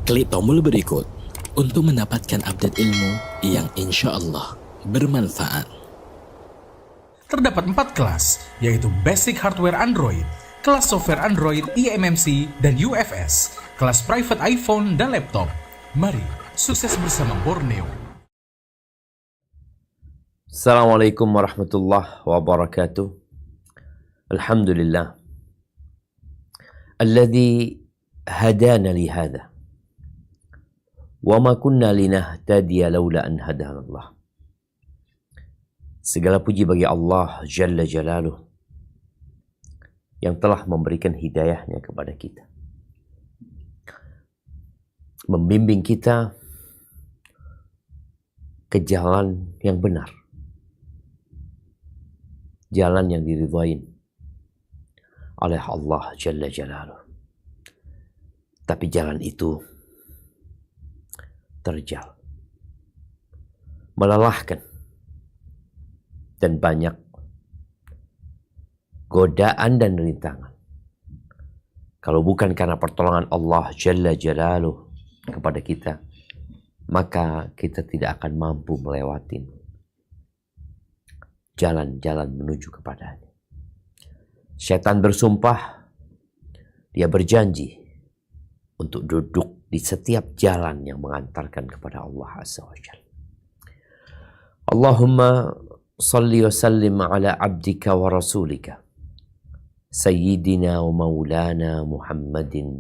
Klik tombol berikut untuk mendapatkan update ilmu yang insya Allah bermanfaat. Terdapat 4 kelas, yaitu Basic Hardware Android, kelas Software Android eMMC dan UFS, kelas Private iPhone dan Laptop. Mari, sukses bersama Borneo. Assalamualaikum warahmatullahi wabarakatuh. Alhamdulillah alladzi hadana li hadha wa ma kunna linahtadiya laula an hadana Allah. Segala puji bagi Allah Jalla Jalaluh yang telah memberikan hidayahnya kepada kita, membimbing kita ke jalan yang benar, jalan yang diridhain oleh Allah Jalla Jalaluh. Tapi jalan itu terjal, melelahkan, dan banyak godaan dan rintangan. Kalau bukan karena pertolongan Allah Jalla Jalaluh kepada kita, maka kita tidak akan mampu melewati jalan-jalan menuju kepadanya. Setan bersumpah, dia berjanji untuk duduk di setiap jalan yang mengantarkan kepada Allah Azza wa Jalla. Allahumma salli wa sallim ala abdika wa rasulika sayyidina wa maulana Muhammadin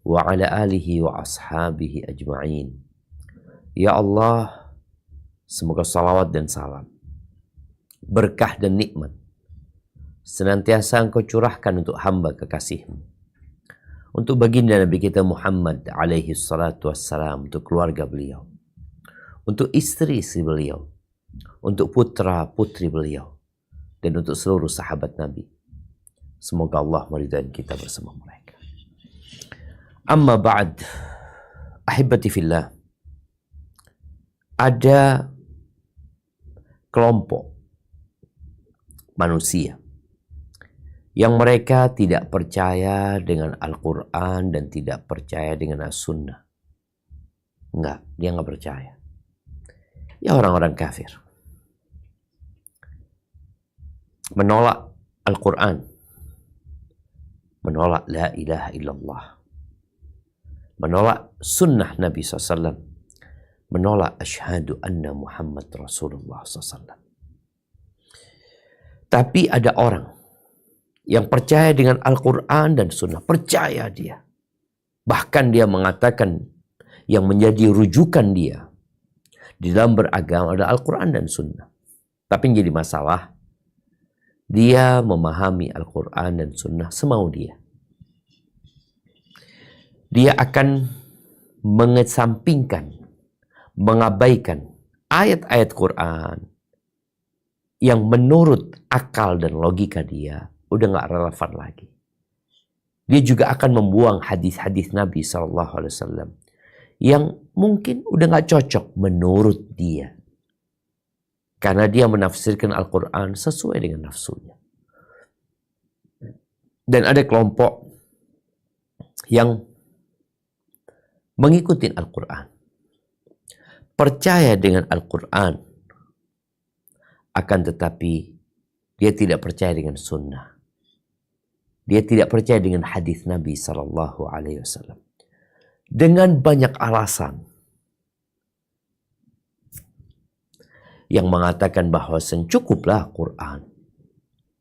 wa ala alihi wa ashabihi ajma'in. Ya Allah, semoga salawat dan salam, berkah dan nikmat senantiasa Engkau curahkan untuk hamba kekasih-Mu, untuk baginda Nabi kita Muhammad alaihi salatu wassalam, untuk keluarga beliau, untuk istri-istri beliau, untuk putra-putri beliau, dan untuk seluruh sahabat Nabi. Semoga Allah meridai kita bersama mereka. Amma ba'd, ahibati fillah. Ada kelompok manusia yang mereka tidak percaya dengan Al-Quran dan tidak percaya dengan As-Sunnah. Enggak, dia enggak percaya. Ya orang-orang kafir. Menolak Al-Quran. Menolak la ilaha illallah. Menolak sunnah Nabi SAW. Menolak asyhadu anna Muhammad Rasulullah SAW. Tapi ada orang yang percaya dengan Al-Quran dan Sunnah. Percaya dia. Bahkan dia mengatakan yang menjadi rujukan dia di dalam beragama adalah Al-Quran dan Sunnah. Tapi yang jadi masalah, dia memahami Al-Quran dan Sunnah semau dia. Dia akan mengesampingkan, mengabaikan ayat-ayat Quran yang menurut akal dan logika dia udah gak relevan lagi. Dia juga akan membuang hadis-hadis Nabi SAW yang mungkin udah gak cocok menurut dia, karena dia menafsirkan Al-Quran sesuai dengan nafsunya. Dan ada kelompok yang mengikuti Al-Quran, percaya dengan Al-Quran, akan tetapi dia tidak percaya dengan sunnah. Dia tidak percaya dengan hadis Nabi SAW. Dengan banyak alasan yang mengatakan bahwa cukuplah Quran.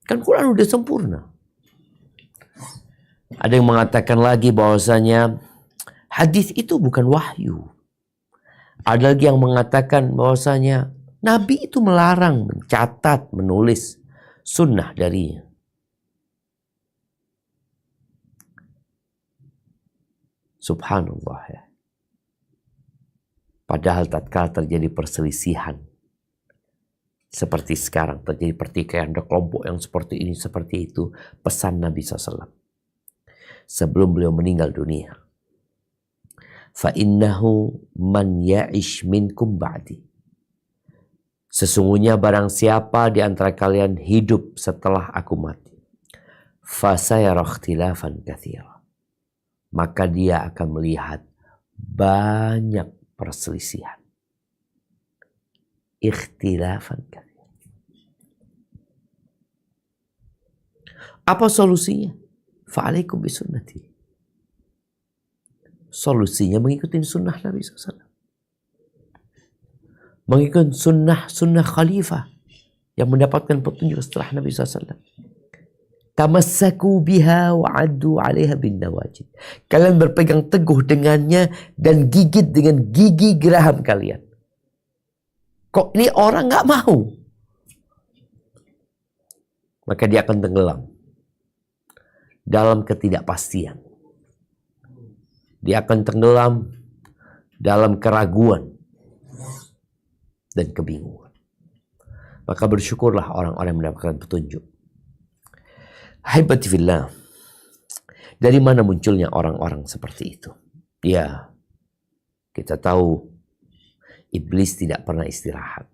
Kan Quran udah sempurna. Ada yang mengatakan lagi bahwasanya hadis itu bukan wahyu. Ada lagi yang mengatakan bahwasanya Nabi itu melarang mencatat, menulis sunnah darinya. Subhanallah ya. Padahal tatkala terjadi perselisihan seperti sekarang, terjadi pertikaian, ada kelompok yang seperti ini, seperti itu, pesan Nabi SAW sebelum beliau meninggal dunia, fa innahu man ya'ish minkum ba'di, sesungguhnya barang siapa di antara kalian hidup setelah aku mati, fa sayara ikhtilafan katsira, maka dia akan melihat banyak perselisihan. Ikhtilafan katsir. Apa solusinya? Fa'alaikum bisunnati. Solusinya mengikuti sunnah Nabi SAW. Mengikuti sunnah khalifah yang mendapatkan petunjuk setelah Nabi SAW. Tamassaku biha wa'addu 'alaiha bin nawajid. Kalian berpegang teguh dengannya dan gigit dengan gigi geraham kalian. Kok ini orang nggak mau? Maka dia akan tenggelam dalam ketidakpastian. Dia akan tenggelam dalam keraguan dan kebingungan. Maka bersyukurlah orang-orang yang mendapatkan petunjuk. Haibati fillah. Dari mana munculnya orang-orang seperti itu? Ya, kita tahu iblis tidak pernah istirahat.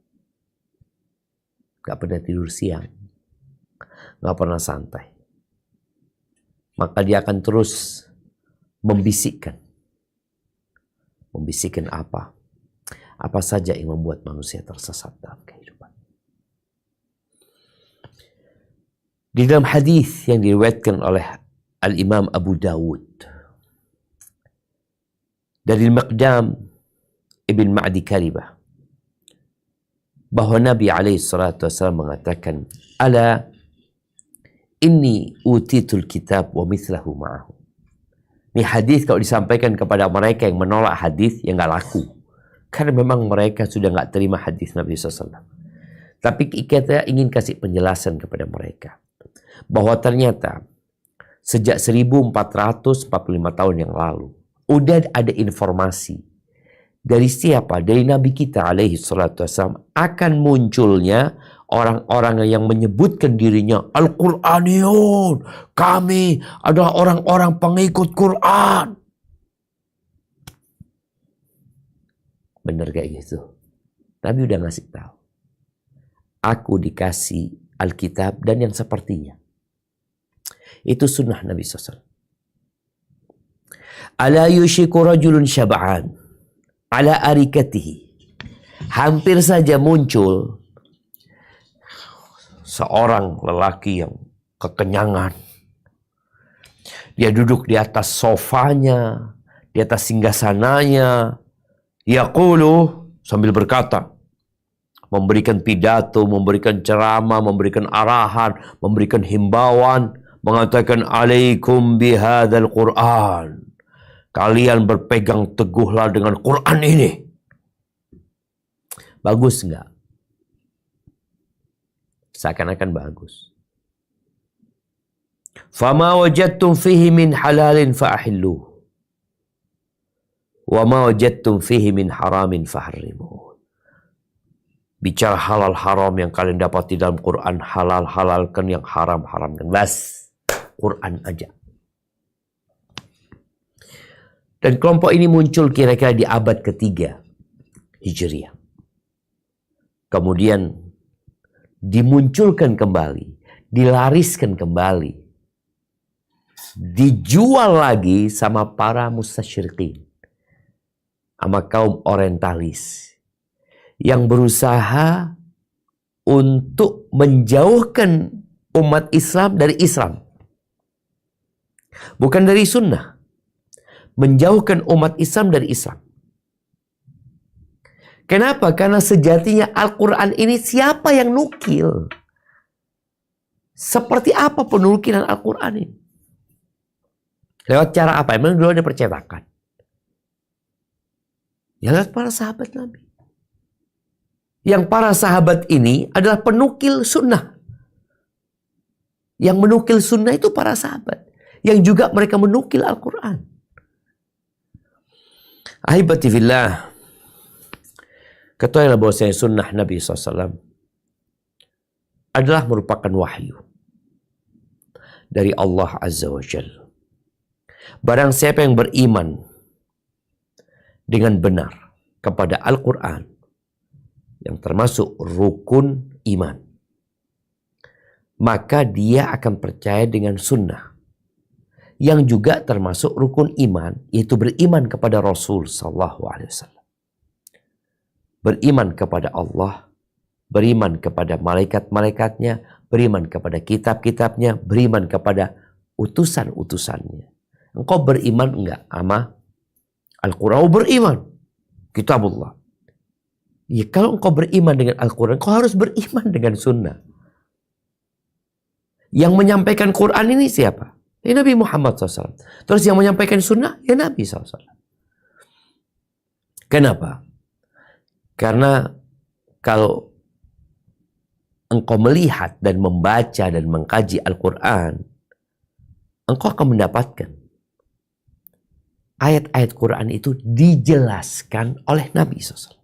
Gak pernah tidur siang. Gak pernah santai. Maka dia akan terus membisikkan. Membisikkan apa? Apa saja yang membuat manusia tersesat dalam kehidupan. Di dalam hadis yang diriwayatkan oleh Al-Imam Abu Dawud dari Al-Miqdam Ibn Ma'di Karibah, bahwa Nabi SAW mengatakan, ala inni utitul kitab wa mithlahu ma'ahu. Ini hadis kalau disampaikan kepada mereka yang menolak hadis, yang gak laku. Karena memang mereka sudah gak terima hadis Nabi SAW. Tapi kita ingin kasih penjelasan kepada mereka. Bahwa ternyata sejak 1445 tahun yang lalu, udah ada informasi dari siapa? Dari Nabi kita alaihi salatu wassalam akan munculnya orang-orang yang menyebutkan dirinya Al-Quraniyun. Kami adalah orang-orang pengikut Quran. Bener kayak gitu. Nabi udah ngasih tahu. Aku dikasih Alkitab dan yang sepertinya. Itu sunnah Nabi SAW. Ala yushiku rajulun syab'an ala arikatihi. Hampir saja muncul seorang lelaki yang kekenyangan. Dia duduk di atas sofanya, di atas singgasananya. Yaqulu, sambil berkata, memberikan pidato, memberikan ceramah, memberikan arahan, memberikan himbauan, mengatakan alaikum bihadzal Quran. Kalian berpegang teguhlah dengan Quran ini. Bagus enggak? Seakan-akan bagus. Fama wajadtum fihi min halalin fa'ahilluh. Wa ma wajadtum fihi min haramin faharrimuh. Bicara halal haram yang kalian dapat di dalam Quran, halal halalkan, yang haram haramkan. Bas, Quran aja. Dan kelompok ini muncul kira-kira di abad ketiga Hijriah. Kemudian dimunculkan kembali, dilariskan kembali, dijual lagi sama para mustasyriqin, sama kaum orientalis yang berusaha untuk menjauhkan umat Islam dari Islam. Bukan dari sunnah. Menjauhkan umat Islam dari Islam. Kenapa? Karena sejatinya Al-Quran ini siapa yang nukil? Seperti apa penukilan Al-Quran ini? Lewat cara apa? Memang dulu ada percetakan. Ya lewat para sahabat Nabi. Yang para sahabat ini adalah penukil sunnah. Yang menukil sunnah itu para sahabat. Yang juga mereka menukil Al-Quran. Ahibati fillah. Ketahuilah bahwasanya sunnah Nabi SAW adalah merupakan wahyu dari Allah Azza wa Jalla. Barang siapa yang beriman dengan benar kepada Al-Quran, yang termasuk rukun iman, maka dia akan percaya dengan sunnah yang juga termasuk rukun iman, yaitu beriman kepada Rasul sallallahu alaihi wasallam. Beriman kepada Allah, beriman kepada malaikat-malaikatnya, beriman kepada kitab-kitabnya, beriman kepada utusan-utusannya. Engkau beriman enggak sama Al-Quran? Oh, beriman. Kitabullah. Ya, kalau engkau beriman dengan Al-Quran, engkau harus beriman dengan sunnah. Yang menyampaikan Quran ini siapa? Ya, Nabi Muhammad SAW. Terus yang menyampaikan sunnah, ya Nabi SAW. Kenapa? Karena kalau engkau melihat dan membaca dan mengkaji Al-Quran, engkau akan mendapatkan ayat-ayat Quran itu dijelaskan oleh Nabi SAW.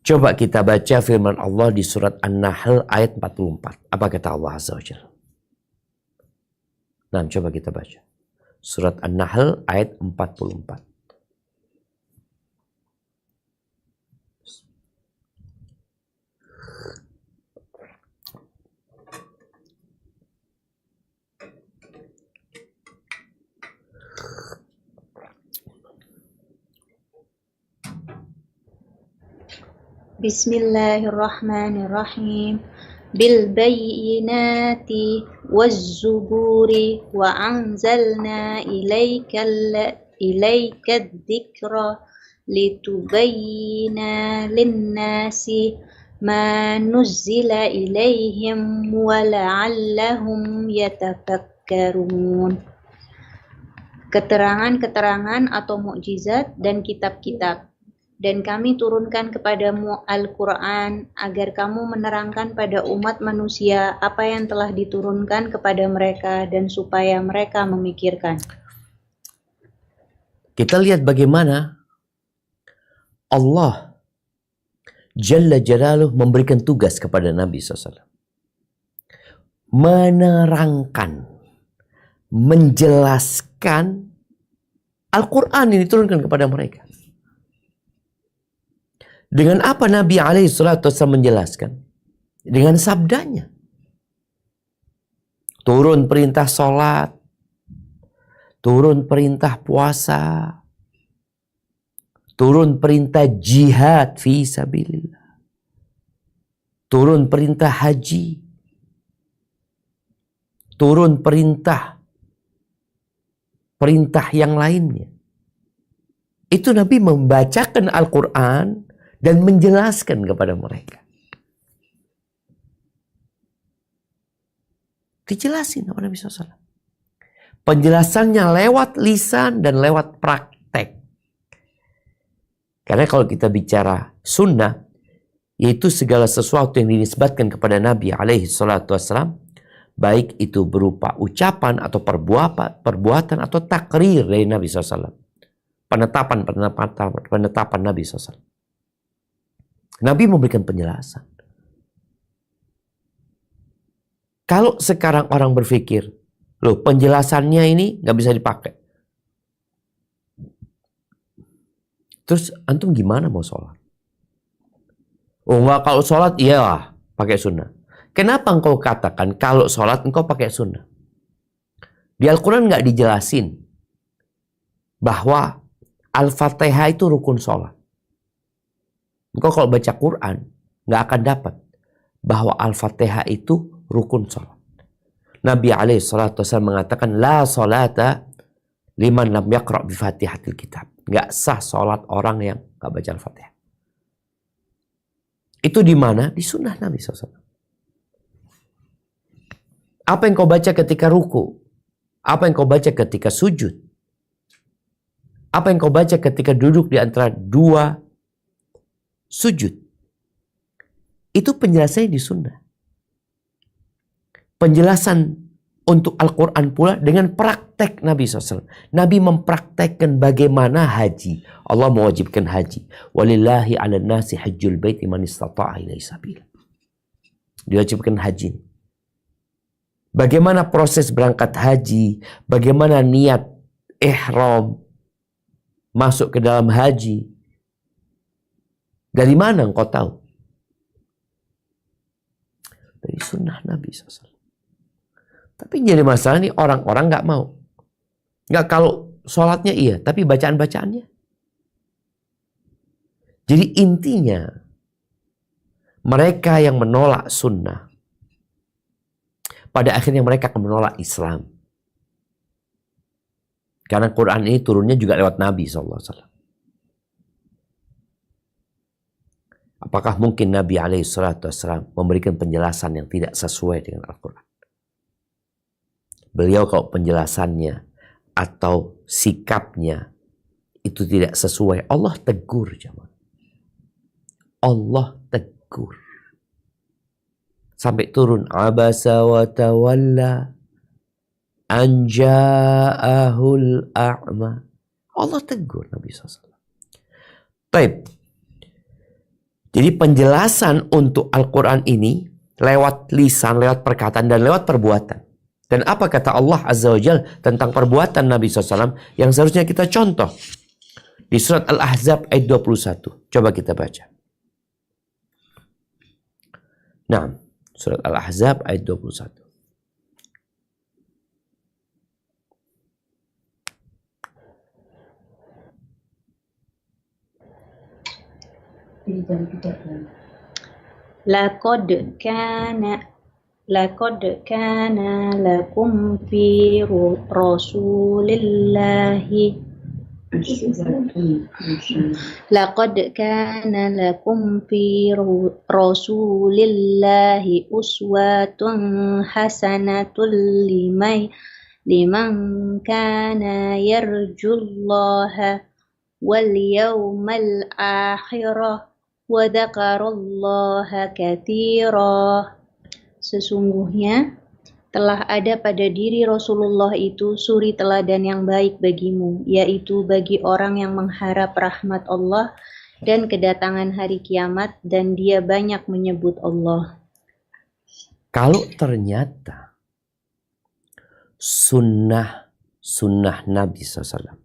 Coba kita baca firman Allah di surat An-Nahl ayat 44. Apa kata Allah Azza wa Jalla? Nah, coba kita baca. Surat An-Nahl ayat 44. Bismillahirrahmanirrahim. Bil bayyinati waz zuburi wa anzalna ilaika dzikra litubayyana lin-nasi ma nuzzila ilaihim wa la'allahum yatafakkarun. Keterangan-keterangan atau mukjizat dan kitab-kitab. Dan kami turunkan kepadamu Al-Quran agar kamu menerangkan pada umat manusia apa yang telah diturunkan kepada mereka dan supaya mereka memikirkan. Kita lihat bagaimana Allah Jalla Jalaluh memberikan tugas kepada Nabi SAW. Menerangkan, menjelaskan Al-Quran yang diturunkan kepada mereka. Dengan apa Nabi SAW menjelaskan? Dengan sabdanya. Turun perintah sholat, turun perintah puasa, turun perintah jihad fi sabilillah, turun perintah haji, turun perintah yang lainnya. Itu Nabi membacakan Al-Quran dan menjelaskan kepada mereka. Dijelasin sama Nabi SAW. Penjelasannya lewat lisan dan lewat praktek. Karena kalau kita bicara sunnah, yaitu segala sesuatu yang dinisbatkan kepada Nabi SAW, baik itu berupa ucapan atau perbuatan atau takrir dari Nabi SAW. Penetapan Nabi SAW. Nabi memberikan penjelasan. Kalau sekarang orang berpikir, loh penjelasannya ini nggak bisa dipakai. Terus antum gimana mau sholat? Oh nggak, kalau sholat iyalah pakai sunnah. Kenapa engkau katakan kalau sholat engkau pakai sunnah? Di Al-Quran nggak dijelasin bahwa Al-Fatihah itu rukun sholat. Engkau kalau baca Quran nggak akan dapat bahwa Al-Fatihah itu rukun sholat. Nabi SAW mengatakan la sholata liman lam yaqra' bi fatihatil kitab. Nggak sah sholat orang yang nggak baca Al-Fatihah. Itu di mana? Di sunnah Nabi SAW. Apa yang kau baca ketika ruku? Apa yang kau baca ketika sujud? Apa yang kau baca ketika duduk di antara dua sujud? Itu penjelasannya di sunnah. Penjelasan untuk Al-Quran pula dengan praktek Nabi SAW. Nabi mempraktekkan bagaimana haji. Allah mewajibkan haji. Walillahi ala nasi hajjul baiti man istata'a ilaihi sabila. Diwajibkan haji. Bagaimana proses berangkat haji. Bagaimana niat ihram masuk ke dalam haji. Dari mana engkau tahu? Dari sunnah Nabi SAW. Tapi jadi masalah nih orang-orang nggak mau. Nggak, kalau sholatnya iya, tapi bacaan-bacaannya. Jadi intinya, mereka yang menolak sunnah, pada akhirnya mereka akan menolak Islam. Karena Quran ini turunnya juga lewat Nabi SAW. Apakah mungkin Nabi SAW memberikan penjelasan yang tidak sesuai dengan Al-Quran? Beliau kalau penjelasannya atau sikapnya itu tidak sesuai, Allah tegur, jemaah. Allah tegur. Sampai turun, abasa wa tawalla an ja'ahul a'ma. Allah tegur Nabi SAW. Baik. Jadi penjelasan untuk Al-Quran ini lewat lisan, lewat perkataan, dan lewat perbuatan. Dan apa kata Allah Azza wa Jalla tentang perbuatan Nabi SAW yang seharusnya kita contoh. Di surat Al-Ahzab ayat 21. Coba kita baca. Nah, surat Al-Ahzab ayat 21. Laqad kana lakum fi rasulillahi Laqad kana lakum fi rasulillahi uswatun hasanatun liman kana yarjullaha wal yawmal akhirah wa dzakarallaha katsira. Sesungguhnya telah ada pada diri Rasulullah itu suri teladan yang baik bagimu, yaitu bagi orang yang mengharap rahmat Allah dan kedatangan hari kiamat, dan dia banyak menyebut Allah. Kalau ternyata sunnah Nabi SAW,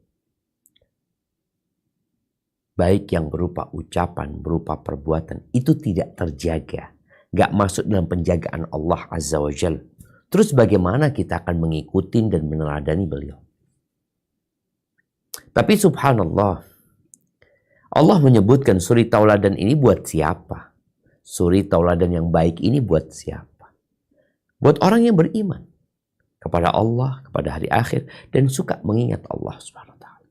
baik yang berupa ucapan, berupa perbuatan, itu tidak terjaga, gak masuk dalam penjagaan Allah Azza wa Jalla, terus bagaimana kita akan mengikuti dan meneladani beliau? Tapi subhanallah, Allah menyebutkan suri tauladan ini buat siapa? Suri tauladan yang baik ini buat siapa? Buat orang yang beriman kepada Allah, kepada hari akhir, dan suka mengingat Allah Subhanahu wa ta'ala.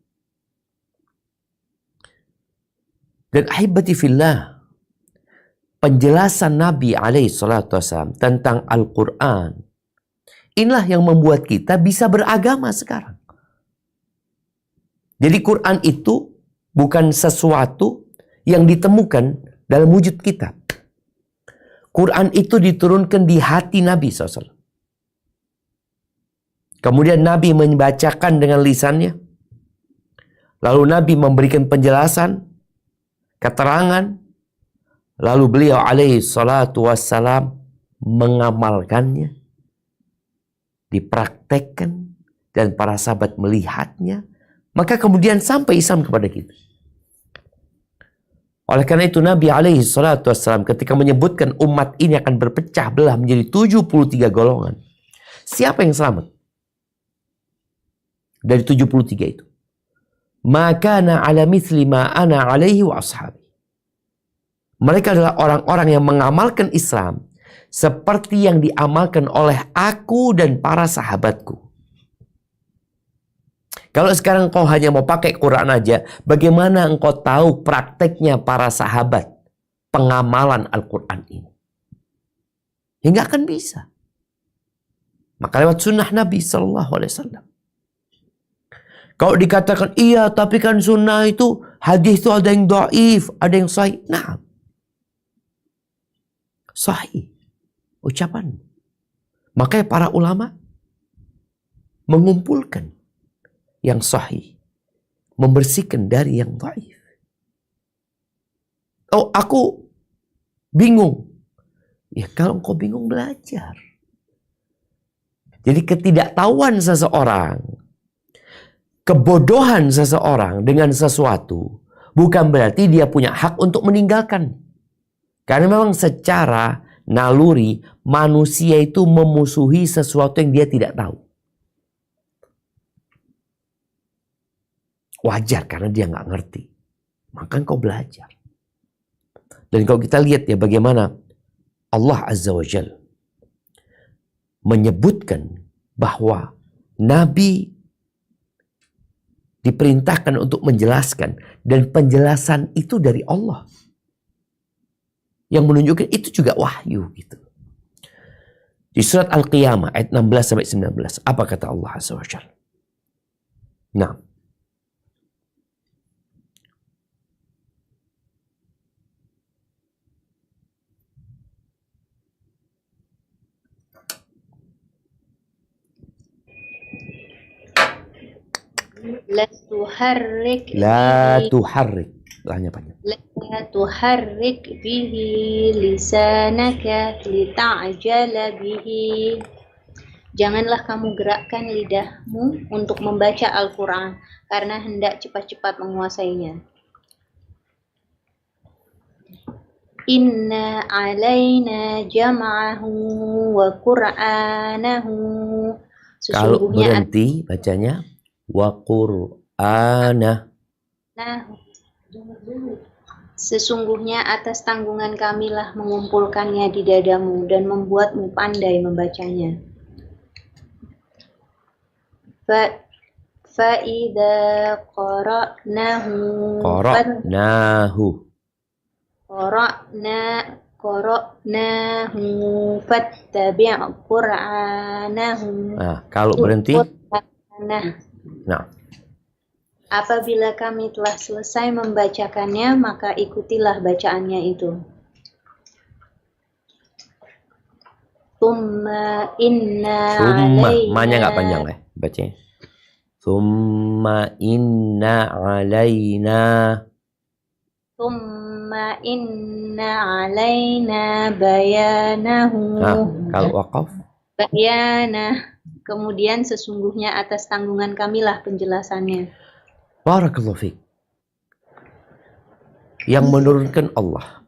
Dan ahibati fillah, penjelasan Nabi SAW tentang Al-Quran, inilah yang membuat kita bisa beragama sekarang. Jadi Quran itu bukan sesuatu yang ditemukan dalam wujud kitab. Quran itu diturunkan di hati Nabi SAW. Kemudian Nabi membacakan dengan lisannya. Lalu Nabi memberikan penjelasan, keterangan. Lalu beliau alaihi salatu wassalam mengamalkannya. Dipraktekkan. Dan para sahabat melihatnya. Maka kemudian sampai Islam kepada kita. Oleh karena itu Nabi alaihi salatu wassalam ketika menyebutkan umat ini akan berpecah belah menjadi 73 golongan. Siapa yang selamat? Dari 73 itu. Maka na ala mithli ma ana alaihi wa ashabi. Mereka adalah orang-orang yang mengamalkan Islam seperti yang diamalkan oleh aku dan para sahabatku. Kalau sekarang kau hanya mau pakai Quran aja, bagaimana engkau tahu prakteknya para sahabat pengamalan Al-Quran ini? Hingga akan bisa. Maka lewat sunnah Nabi SAW. Kalau dikatakan, iya tapi kan sunnah itu, hadis itu ada yang dhaif, ada yang sahih. Nah, sahih ucapan. Makanya para ulama mengumpulkan yang sahih, membersihkan dari yang dhaif. Oh, aku bingung. Ya kalau engkau bingung, belajar. Jadi ketidaktahuan seseorang, kebodohan seseorang dengan sesuatu bukan berarti dia punya hak untuk meninggalkan. Karena memang secara naluri manusia itu memusuhi sesuatu yang dia tidak tahu. Wajar karena dia nggak ngerti. Maka engkau belajar. Dan kalau kita lihat ya bagaimana Allah Azza wa Jalla menyebutkan bahwa Nabi diperintahkan untuk menjelaskan, dan penjelasan itu dari Allah. Yang menunjukkan itu juga wahyu gitu. Di surat Al-Qiyamah ayat 16-19, apa kata Allah Azza wa Jalla? Nah, La tuharrik la bihi tuharrik. Hanya panjang. la tuharrik bihi lisanaka lita'jala bihi. Janganlah kamu gerakkan lidahmu untuk membaca Al-Quran karena hendak cepat-cepat menguasainya. Inna alaina jam'ahu wa qur'anahu. Kalau Sesungguhnya berhenti bacanya wa qur'ana. Sesungguhnya atas tanggungan kamilah mengumpulkannya di dadamu dan membuatmu pandai membacanya. Fa'idha qara'nahu fattabi' qur'anahu. Nah, kalau berhenti. Nah, apabila kami telah selesai membacakannya, maka ikutilah bacaannya itu. Thumma ma-nya nggak panjang ya bacanya. Thumma inna alaina bayanahu. Nah, kalau waqaf bayanah. Kemudian sesungguhnya atas tanggungan kamilah penjelasannya. Barakallahu fiik. Yang menurunkan Allah,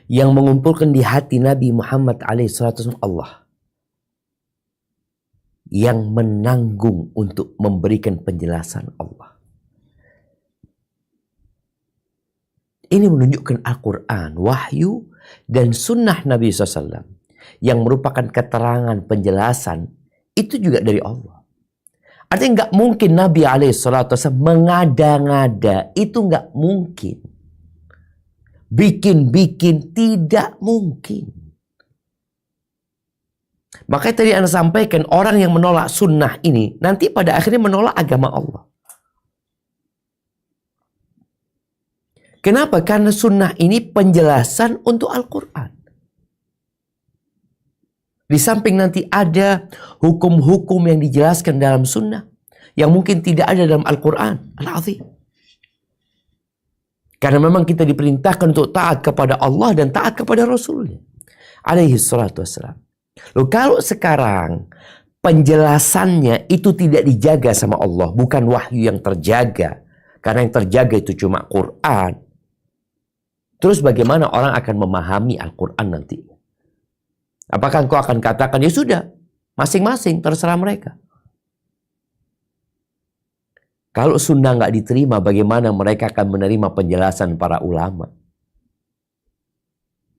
yang mengumpulkan di hati Nabi Muhammad SAW Allah, yang menanggung untuk memberikan penjelasan Allah. Ini menunjukkan Al-Quran, wahyu, dan sunnah Nabi SAW yang merupakan keterangan penjelasan itu juga dari Allah. Artinya nggak mungkin Nabi SAW mengada-ngada, itu nggak mungkin. Bikin-bikin tidak mungkin. Makanya tadi Anda sampaikan orang yang menolak sunnah ini nanti pada akhirnya menolak agama Allah. Kenapa? Karena sunnah ini penjelasan untuk Al-Quran. Di samping nanti ada hukum-hukum yang dijelaskan dalam sunnah yang mungkin tidak ada dalam Al-Quran. Al-Azim. Karena memang kita diperintahkan untuk taat kepada Allah dan taat kepada Rasulnya. Alaihi salatu wassalam. Loh, kalau sekarang penjelasannya itu tidak dijaga sama Allah, bukan wahyu yang terjaga. Karena yang terjaga itu cuma Quran. Terus bagaimana orang akan memahami Al-Quran nanti? Apakah engkau akan katakan, ya sudah, masing-masing terserah mereka. Kalau sunnah nggak diterima, bagaimana mereka akan menerima penjelasan para ulama?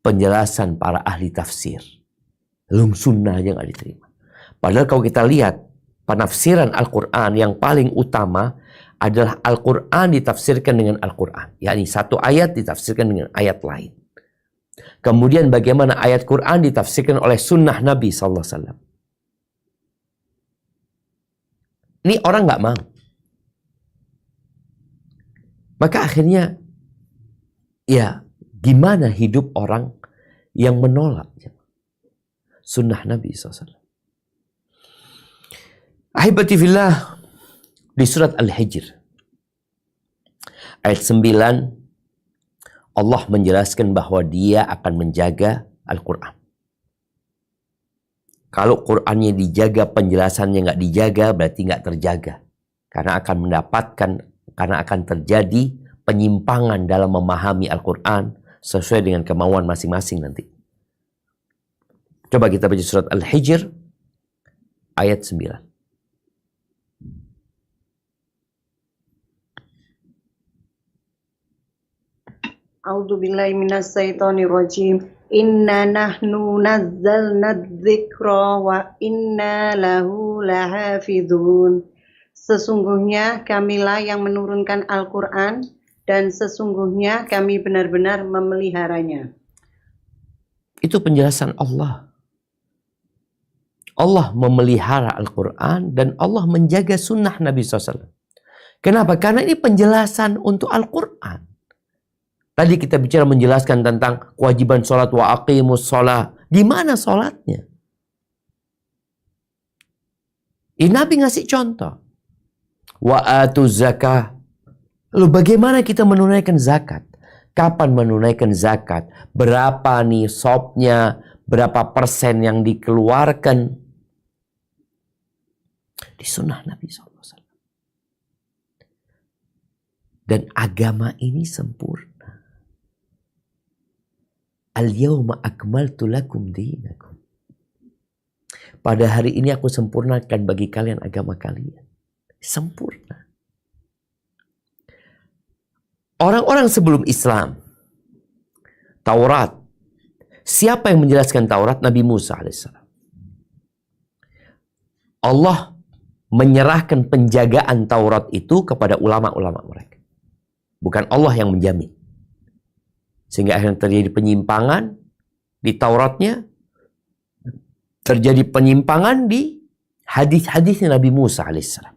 Penjelasan para ahli tafsir. Belum sunnah aja nggak diterima. Padahal kalau kita lihat, penafsiran Al-Quran yang paling utama adalah Al-Quran ditafsirkan dengan Al-Quran. yakni satu ayat ditafsirkan dengan ayat lain. Kemudian bagaimana ayat Quran ditafsirkan oleh sunnah Nabi SAW. Ini orang nggak mau. Maka akhirnya, ya gimana hidup orang yang menolak sunnah Nabi SAW. Ahibati fillah, di surat Al-Hijr ayat 9, Allah menjelaskan bahwa dia akan menjaga Al-Quran. Kalau Qurannya dijaga, penjelasannya nggak dijaga, berarti nggak terjaga. Karena akan terjadi penyimpangan dalam memahami Al-Quran sesuai dengan kemauan masing-masing nanti. Coba kita baca surat Al-Hijr ayat 9. A'udzu billahi minas syaitonir rajim. Inna nahnu nazzalna dzikra wa inna lahu lahafizun. Sesungguhnya kamilah yang menurunkan Al-Qur'an dan sesungguhnya kami benar-benar memeliharanya. Itu penjelasan Allah. Allah memelihara Al-Quran dan Allah menjaga sunnah Nabi SAW. Kenapa? Karena ini penjelasan untuk Al-Quran. Tadi kita bicara menjelaskan tentang kewajiban sholat wa aqimus sholat. Di mana sholatnya? Ini Nabi ngasih contoh. Wa atu zakah. Lalu bagaimana kita menunaikan zakat? Kapan menunaikan zakat? Berapa nih sopnya? Berapa persen yang dikeluarkan? Di sunnah Nabi SAW. Dan agama ini sempurna. Al-yawma akmaltu lakum dinakum. Pada hari ini aku sempurnakan bagi kalian agama kalian. Sempurna. Orang-orang sebelum Islam, Taurat, siapa yang menjelaskan Taurat? Nabi Musa alaihissalam. Allah menyerahkan penjagaan Taurat itu kepada ulama-ulama mereka. Bukan Allah yang menjamin. Sehingga akhirnya terjadi penyimpangan di Tauratnya. Terjadi penyimpangan di hadis-hadisnya Nabi Musa alaihissalam.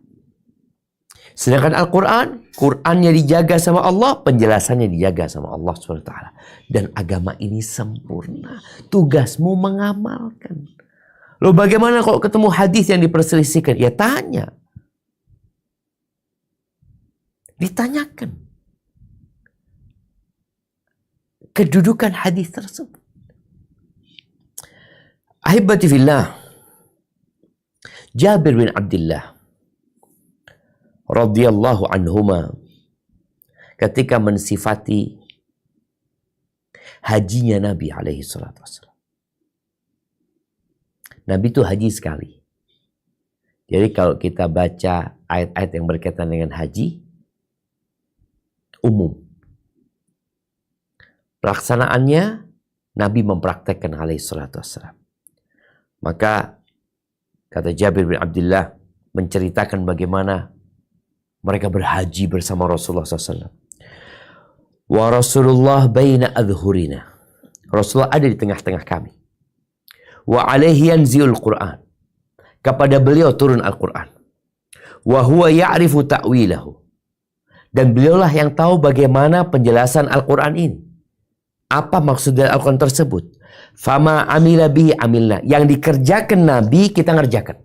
Sedangkan Al-Quran, Qurannya dijaga sama Allah, penjelasannya dijaga sama Allah SWT. Dan agama ini sempurna. Tugasmu mengamalkan. Loh bagaimana kalau ketemu hadis yang diperselisihkan? Ya tanya. Ditanyakan. Kedudukan hadis tersebut. Ahibati fillah. Jabir bin Abdullah radhiyallahu anhuma ketika mensifati hajinya Nabi alaihi salatu wassalam. Nabi itu haji sekali. Jadi kalau kita baca ayat-ayat yang berkaitan dengan haji umum. Pelaksanaannya Nabi mempraktekkan alaihi salatu wassalam. Maka kata Jabir bin Abdullah menceritakan bagaimana mereka berhaji bersama Rasulullah SAW. Wa Rasulullah baina adhurina. Rasulullah ada di tengah-tengah kami. Wa alaihi yanzilul Qur'an. Kepada beliau turun Al-Quran. Wa huwa ya'rifu ta'wilahu. Dan beliaulah yang tahu bagaimana penjelasan Al-Quran ini. Apa maksud dari Al-Quran tersebut? Fama amila bihi amilna. Yang dikerjakan Nabi kita ngerjakan.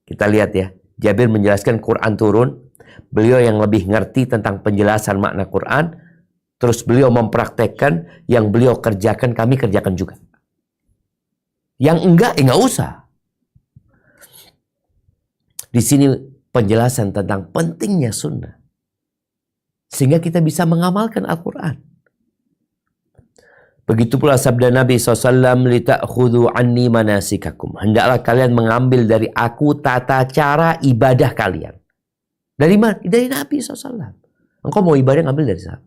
Kita lihat ya. Jabir menjelaskan Quran turun. Beliau yang lebih ngerti tentang penjelasan makna Quran. Terus beliau mempraktekkan. Yang beliau kerjakan kami kerjakan juga. Yang enggak usah. Di sini penjelasan tentang pentingnya sunnah. Sehingga kita bisa mengamalkan Al-Quran. Begitu pula sabda Nabi SAW, "Lita'khudhu anni manasikakum." Hendaklah kalian mengambil dari aku tata cara ibadah kalian. Dari mana? Dari Nabi SAW. Engkau mau ibadah ngambil dari siapa?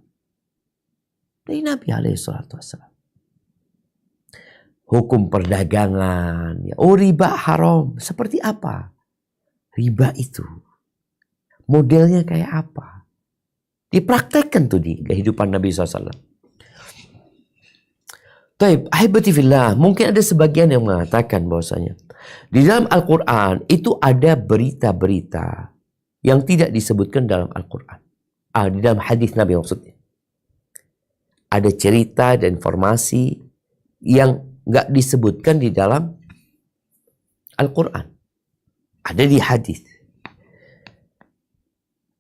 Dari Nabi SAW. Hukum perdagangan. Oh riba haram. Seperti apa? Riba itu. Modelnya kayak apa? Dipraktekkan tuh di kehidupan Nabi SAW. Taib, ahibati fillah, mungkin ada sebagian yang mengatakan bahwasanya di dalam Al-Quran itu ada berita-berita yang tidak disebutkan dalam Al-Quran. Di dalam hadis Nabi maksudnya. Ada cerita dan informasi yang nggak disebutkan di dalam Al-Quran. Ada di hadis.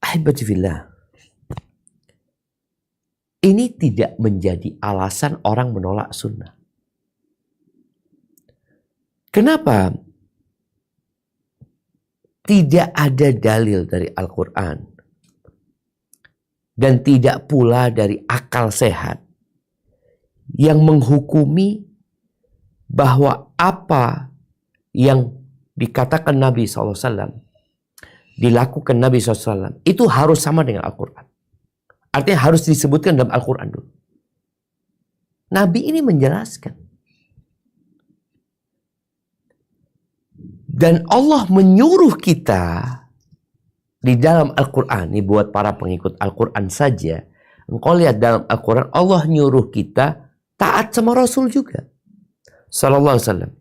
Ahibati fillah. Ini tidak menjadi alasan orang menolak sunnah. Kenapa? Tidak ada dalil dari Al-Quran. Dan tidak pula dari akal sehat. Yang menghukumi bahwa apa yang dikatakan Nabi SAW, dilakukan Nabi SAW, itu harus sama dengan Al-Quran. Artinya harus disebutkan dalam Al-Quran dulu. Nabi ini menjelaskan. Dan Allah menyuruh kita di dalam Al-Quran, ini buat para pengikut Al-Quran saja, engkau lihat dalam Al-Quran, Allah nyuruh kita taat sama Rasul juga. Sallallahu alaihi wasallam.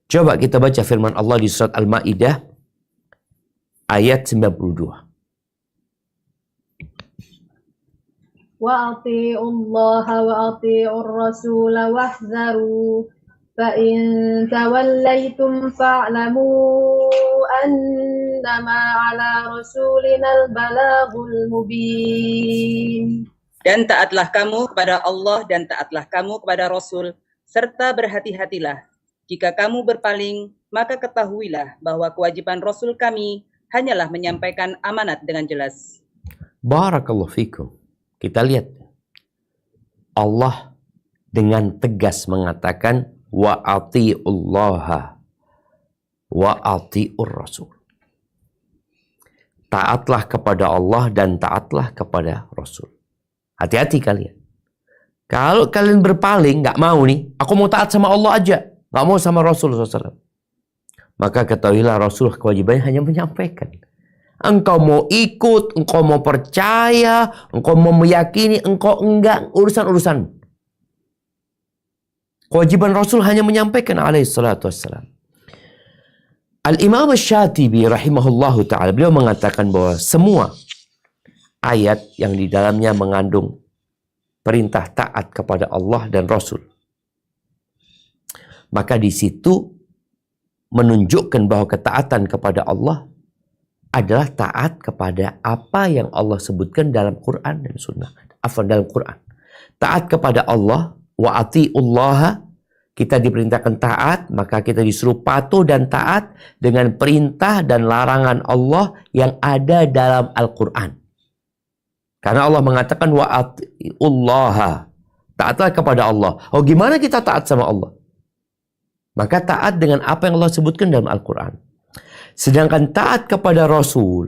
Coba kita baca firman Allah di surat Al-Maidah ayat 92. Wa ati'u Allah wa ati'u ar-rasul wahzaru fa in tawallaytum fa'lamu annama 'ala rasulina al-balaghul mubin. Dan taatlah kamu kepada Allah dan taatlah kamu kepada Rasul, serta berhati-hatilah. Jika kamu berpaling, maka ketahuilah bahwa kewajiban Rasul kami hanyalah menyampaikan amanat dengan jelas. Barakallahu fikum. Kita lihat. Allah dengan tegas mengatakan, wa ati'ullaha wa ati'ur Rasul. Taatlah kepada Allah dan taatlah kepada Rasul. Hati-hati kalian. Kalau kalian berpaling, nggak mau nih, aku mau taat sama Allah aja, nggak mau sama Rasul SAW. Maka ketahuilah Rasul kewajibannya hanya menyampaikan. Engkau mau ikut, engkau mau percaya, engkau mau meyakini, engkau enggak, urusan-urusan. Kewajiban Rasul hanya menyampaikan alaihi salatu wassalam. Al-Imam Asy-Syatibi rahimahullahu ta'ala, beliau mengatakan bahwa semua ayat yang di dalamnya mengandung perintah taat kepada Allah dan Rasul, maka di situ menunjukkan bahwa ketaatan kepada Allah adalah taat kepada apa yang Allah sebutkan dalam Quran dan Sunnah. Dalam Quran, taat kepada Allah, wa ati'ullaha, kita diperintahkan taat, maka kita disuruh patuh dan taat dengan perintah dan larangan Allah yang ada dalam Al-Quran. Karena Allah mengatakan wa ati'ullaha, taatlah kepada Allah. Oh, gimana kita taat sama Allah? Maka taat dengan apa yang Allah sebutkan dalam Al-Quran. Sedangkan taat kepada Rasul,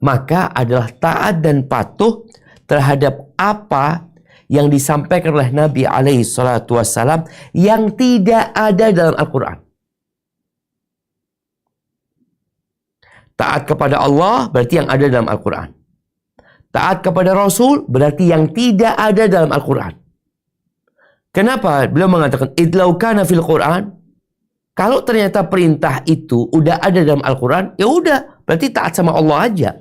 maka adalah taat dan patuh terhadap apa yang disampaikan oleh Nabi alaihi salatu wassalam yang tidak ada dalam Al-Quran. Taat kepada Allah berarti yang ada dalam Al-Quran. Taat kepada Rasul berarti yang tidak ada dalam Al-Quran. Kenapa? Beliau mengatakan, idlau kana fil Quran. Kalau ternyata perintah itu udah ada dalam Al-Quran, ya udah, berarti taat sama Allah aja.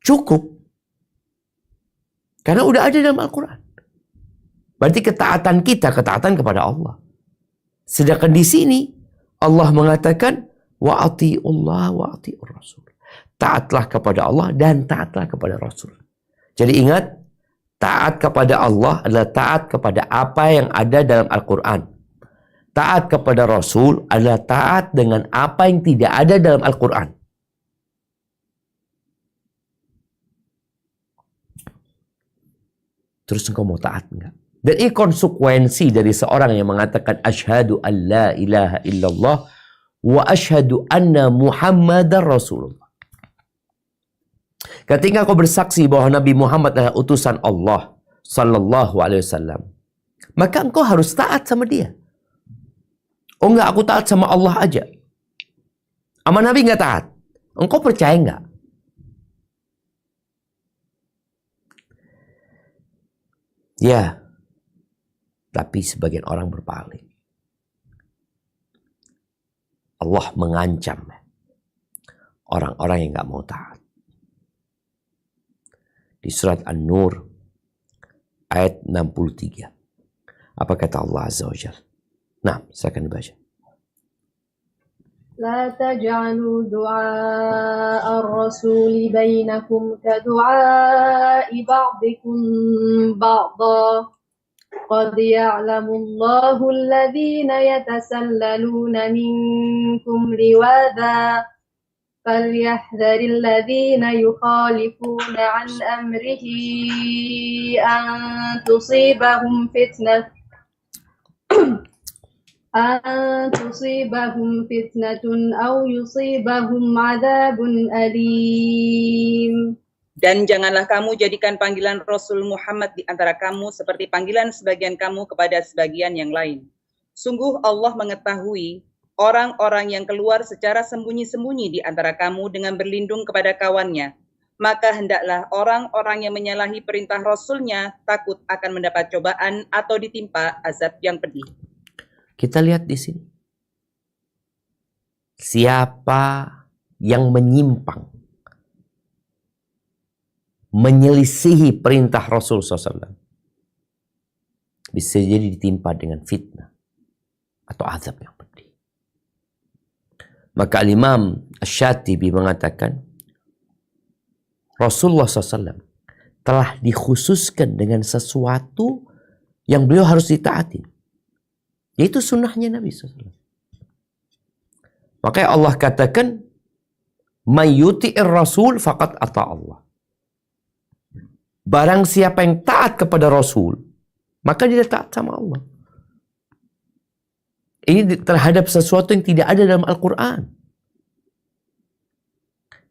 Cukup. Karena udah ada dalam Al-Quran. Berarti ketaatan kita, ketaatan kepada Allah. Sedangkan di sini, Allah mengatakan, wa ati'ullah wa ati'ur Rasul. Taatlah kepada Allah dan taatlah kepada Rasul. Jadi ingat, taat kepada Allah adalah taat kepada apa yang ada dalam Al-Quran. Taat kepada Rasul adalah taat dengan apa yang tidak ada dalam Al-Quran. Terus engkau mau taat enggak? Dan ini konsekuensi dari seorang yang mengatakan asyhadu an la ilaha illallah wa asyhadu anna Muhammadar Rasulullah. Ketika kau bersaksi bahwa Nabi Muhammad adalah utusan Allah sallallahu alaihi wasallam, maka engkau harus taat sama dia. Oh enggak, aku taat sama Allah aja. Sama Nabi enggak taat. Engkau percaya enggak? Ya. Tapi sebagian orang berpaling. Allah mengancam orang-orang yang enggak mau taat. Di surat An-Nur ayat 63. Apa kata Allah Azza wa Jalla? Nah, saya akan baca. لا تجعلوا دعاء الرسول بينكم كدعاء بعضكم بعضا قد يعلم الله الذين يتسللون منكم لواذا فليحذر الذين يخالفون عن أمره أن تصيبهم فتنة أن تصيبهم فتنة أو يصيبهم عذاب أليم. Dan janganlah kamu jadikan panggilan Rasul Muhammad di antara kamu seperti panggilan sebagian kamu kepada sebagian yang lain. Sungguh Allah mengetahui orang-orang yang keluar secara sembunyi-sembunyi di antara kamu dengan berlindung kepada kawannya. Maka hendaklah orang-orang yang menyalahi perintah Rasulnya takut akan mendapat cobaan atau ditimpa azab yang pedih. Kita lihat di sini. Siapa yang menyimpang, menyelisihi perintah Rasul SAW, bisa jadi ditimpa dengan fitnah atau azab yang pedih. Maka Imam Asy-Syatibi mengatakan, Rasulullah SAW telah dikhususkan dengan sesuatu yang beliau harus ditaati, yaitu sunnahnya Nabi SAW. Makanya Allah katakan, "May yuti'ir Rasul faqad ata Allah." Barang siapa yang taat kepada Rasul, maka dia taat sama Allah. Ini terhadap sesuatu yang tidak ada dalam Al-Quran.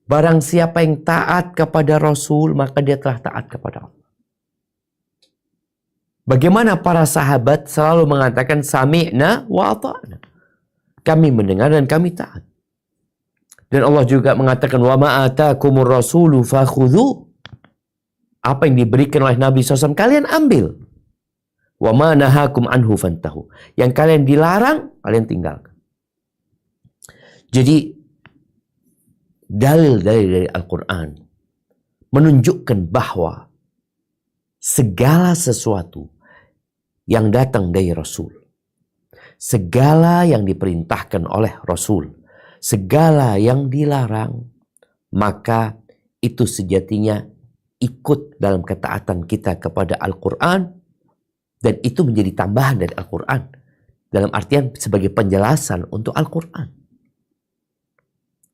Barang siapa yang taat kepada Rasul, maka dia telah taat kepada Allah. Bagaimana para sahabat selalu mengatakan sami'na wa ata'na. Kami mendengar dan kami taat. Dan Allah juga mengatakan wa ma atakumur rasulu fakhudhu. Apa yang diberikan oleh Nabi SAW kalian ambil. Wa ma nahakum anhu fantahu. Yang kalian dilarang, kalian tinggalkan. Jadi dalil-dalil dari Al-Quran menunjukkan bahwa segala sesuatu yang datang dari Rasul, segala yang diperintahkan oleh Rasul, segala yang dilarang, maka itu sejatinya ikut dalam ketaatan kita kepada Al-Quran, dan itu menjadi tambahan dari Al-Quran, dalam artian sebagai penjelasan untuk Al-Quran.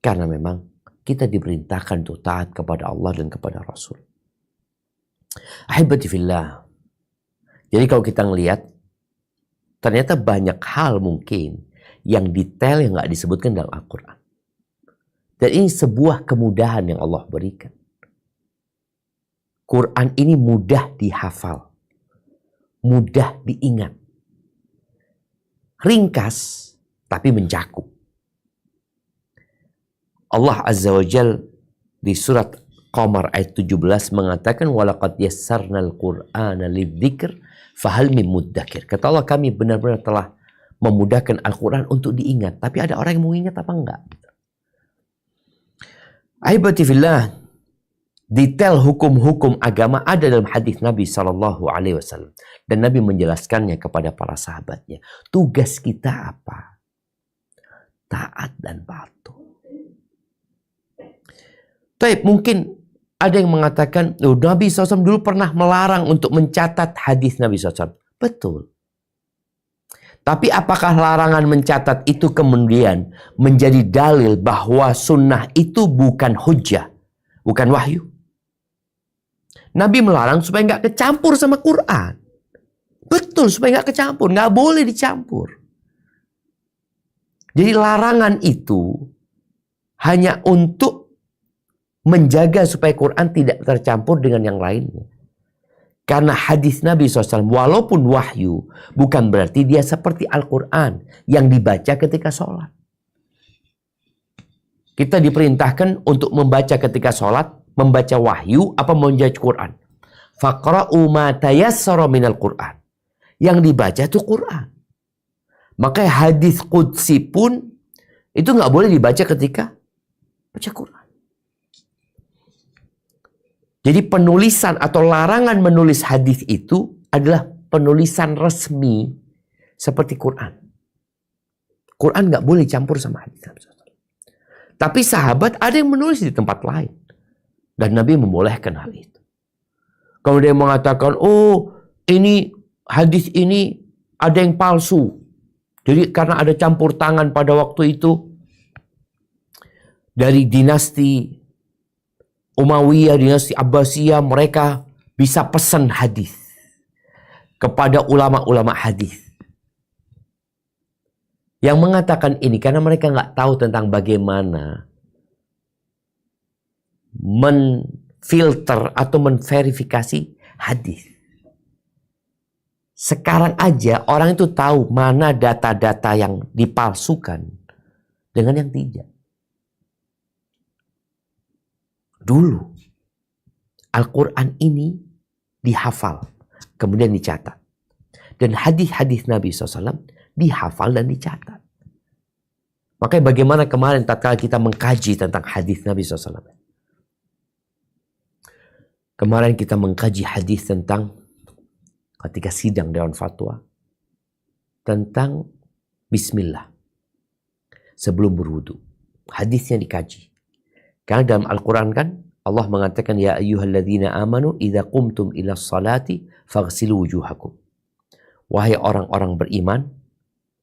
Karena memang kita diperintahkan untuk taat kepada Allah dan kepada Rasul. Ahibati fillah. Jadi kalau kita ngelihat, ternyata banyak hal mungkin yang detail yang nggak disebutkan dalam Al-Quran. Dan ini sebuah kemudahan yang Allah berikan. Quran ini mudah dihafal, mudah diingat, ringkas tapi mencakup. Allah Azza wa Jal di surat Qamar ayat 17 mengatakan walaqad yassarnal Qur'ana lidzikr fahal min muddakir. Kata Allah, kami benar-benar telah memudahkan Al-Quran untuk diingat, tapi ada orang yang mau ingat apa enggak? Ahibati fillah, detail hukum-hukum agama ada dalam hadis Nabi SAW. Dan Nabi menjelaskannya kepada para sahabatnya. Tugas kita apa? Taat dan patuh. Tapi mungkin ada yang mengatakan, Nabi SAW dulu pernah melarang untuk mencatat hadis Nabi SAW. Betul. Tapi apakah larangan mencatat itu kemudian menjadi dalil bahwa sunnah itu bukan hujjah, bukan wahyu? Nabi melarang supaya nggak kecampur sama Quran. Betul, supaya nggak kecampur. Nggak boleh dicampur. Jadi larangan itu hanya untuk menjaga supaya Quran tidak tercampur dengan yang lainnya. Karena hadis Nabi SAW walaupun wahyu, bukan berarti dia seperti Al-Quran yang dibaca ketika sholat. Kita diperintahkan untuk membaca ketika sholat, membaca wahyu, apa membaca Quran. Faqra'u ma tayassara minal Quran. Yang dibaca itu Quran. Makanya hadis qudsi pun itu nggak boleh dibaca ketika baca Quran. Jadi penulisan atau larangan menulis hadis itu adalah penulisan resmi seperti Quran. Quran nggak boleh campur sama hadis. Tapi sahabat ada yang menulis di tempat lain. Dan Nabi membolehkan hal itu. Kalau dia mengatakan, oh ini hadis ini ada yang palsu. Jadi karena ada campur tangan pada waktu itu dari dinasti Umayyah, dinasti Abbasiyah, mereka bisa pesan hadis kepada ulama-ulama hadis. Yang mengatakan ini karena mereka nggak tahu tentang bagaimana menfilter atau menverifikasi hadis. Sekarang aja orang itu tahu mana data-data yang dipalsukan dengan yang tidak. Dulu Al-Quran ini dihafal, kemudian dicatat. Dan hadis-hadis Nabi SAW dihafal dan dicatat. Makanya bagaimana kemarin tatkala kita mengkaji tentang hadis Nabi SAW. Kemarin kita mengkaji hadis tentang ketika sidang Dewan Fatwa tentang Bismillah sebelum berwudu. Hadisnya dikaji. Karena dalam Al-Quran kan Allah mengatakan ya ayyuhalladzina amanu idza qumtum ila salati faghsilu wujuhakum. Wahai orang-orang beriman,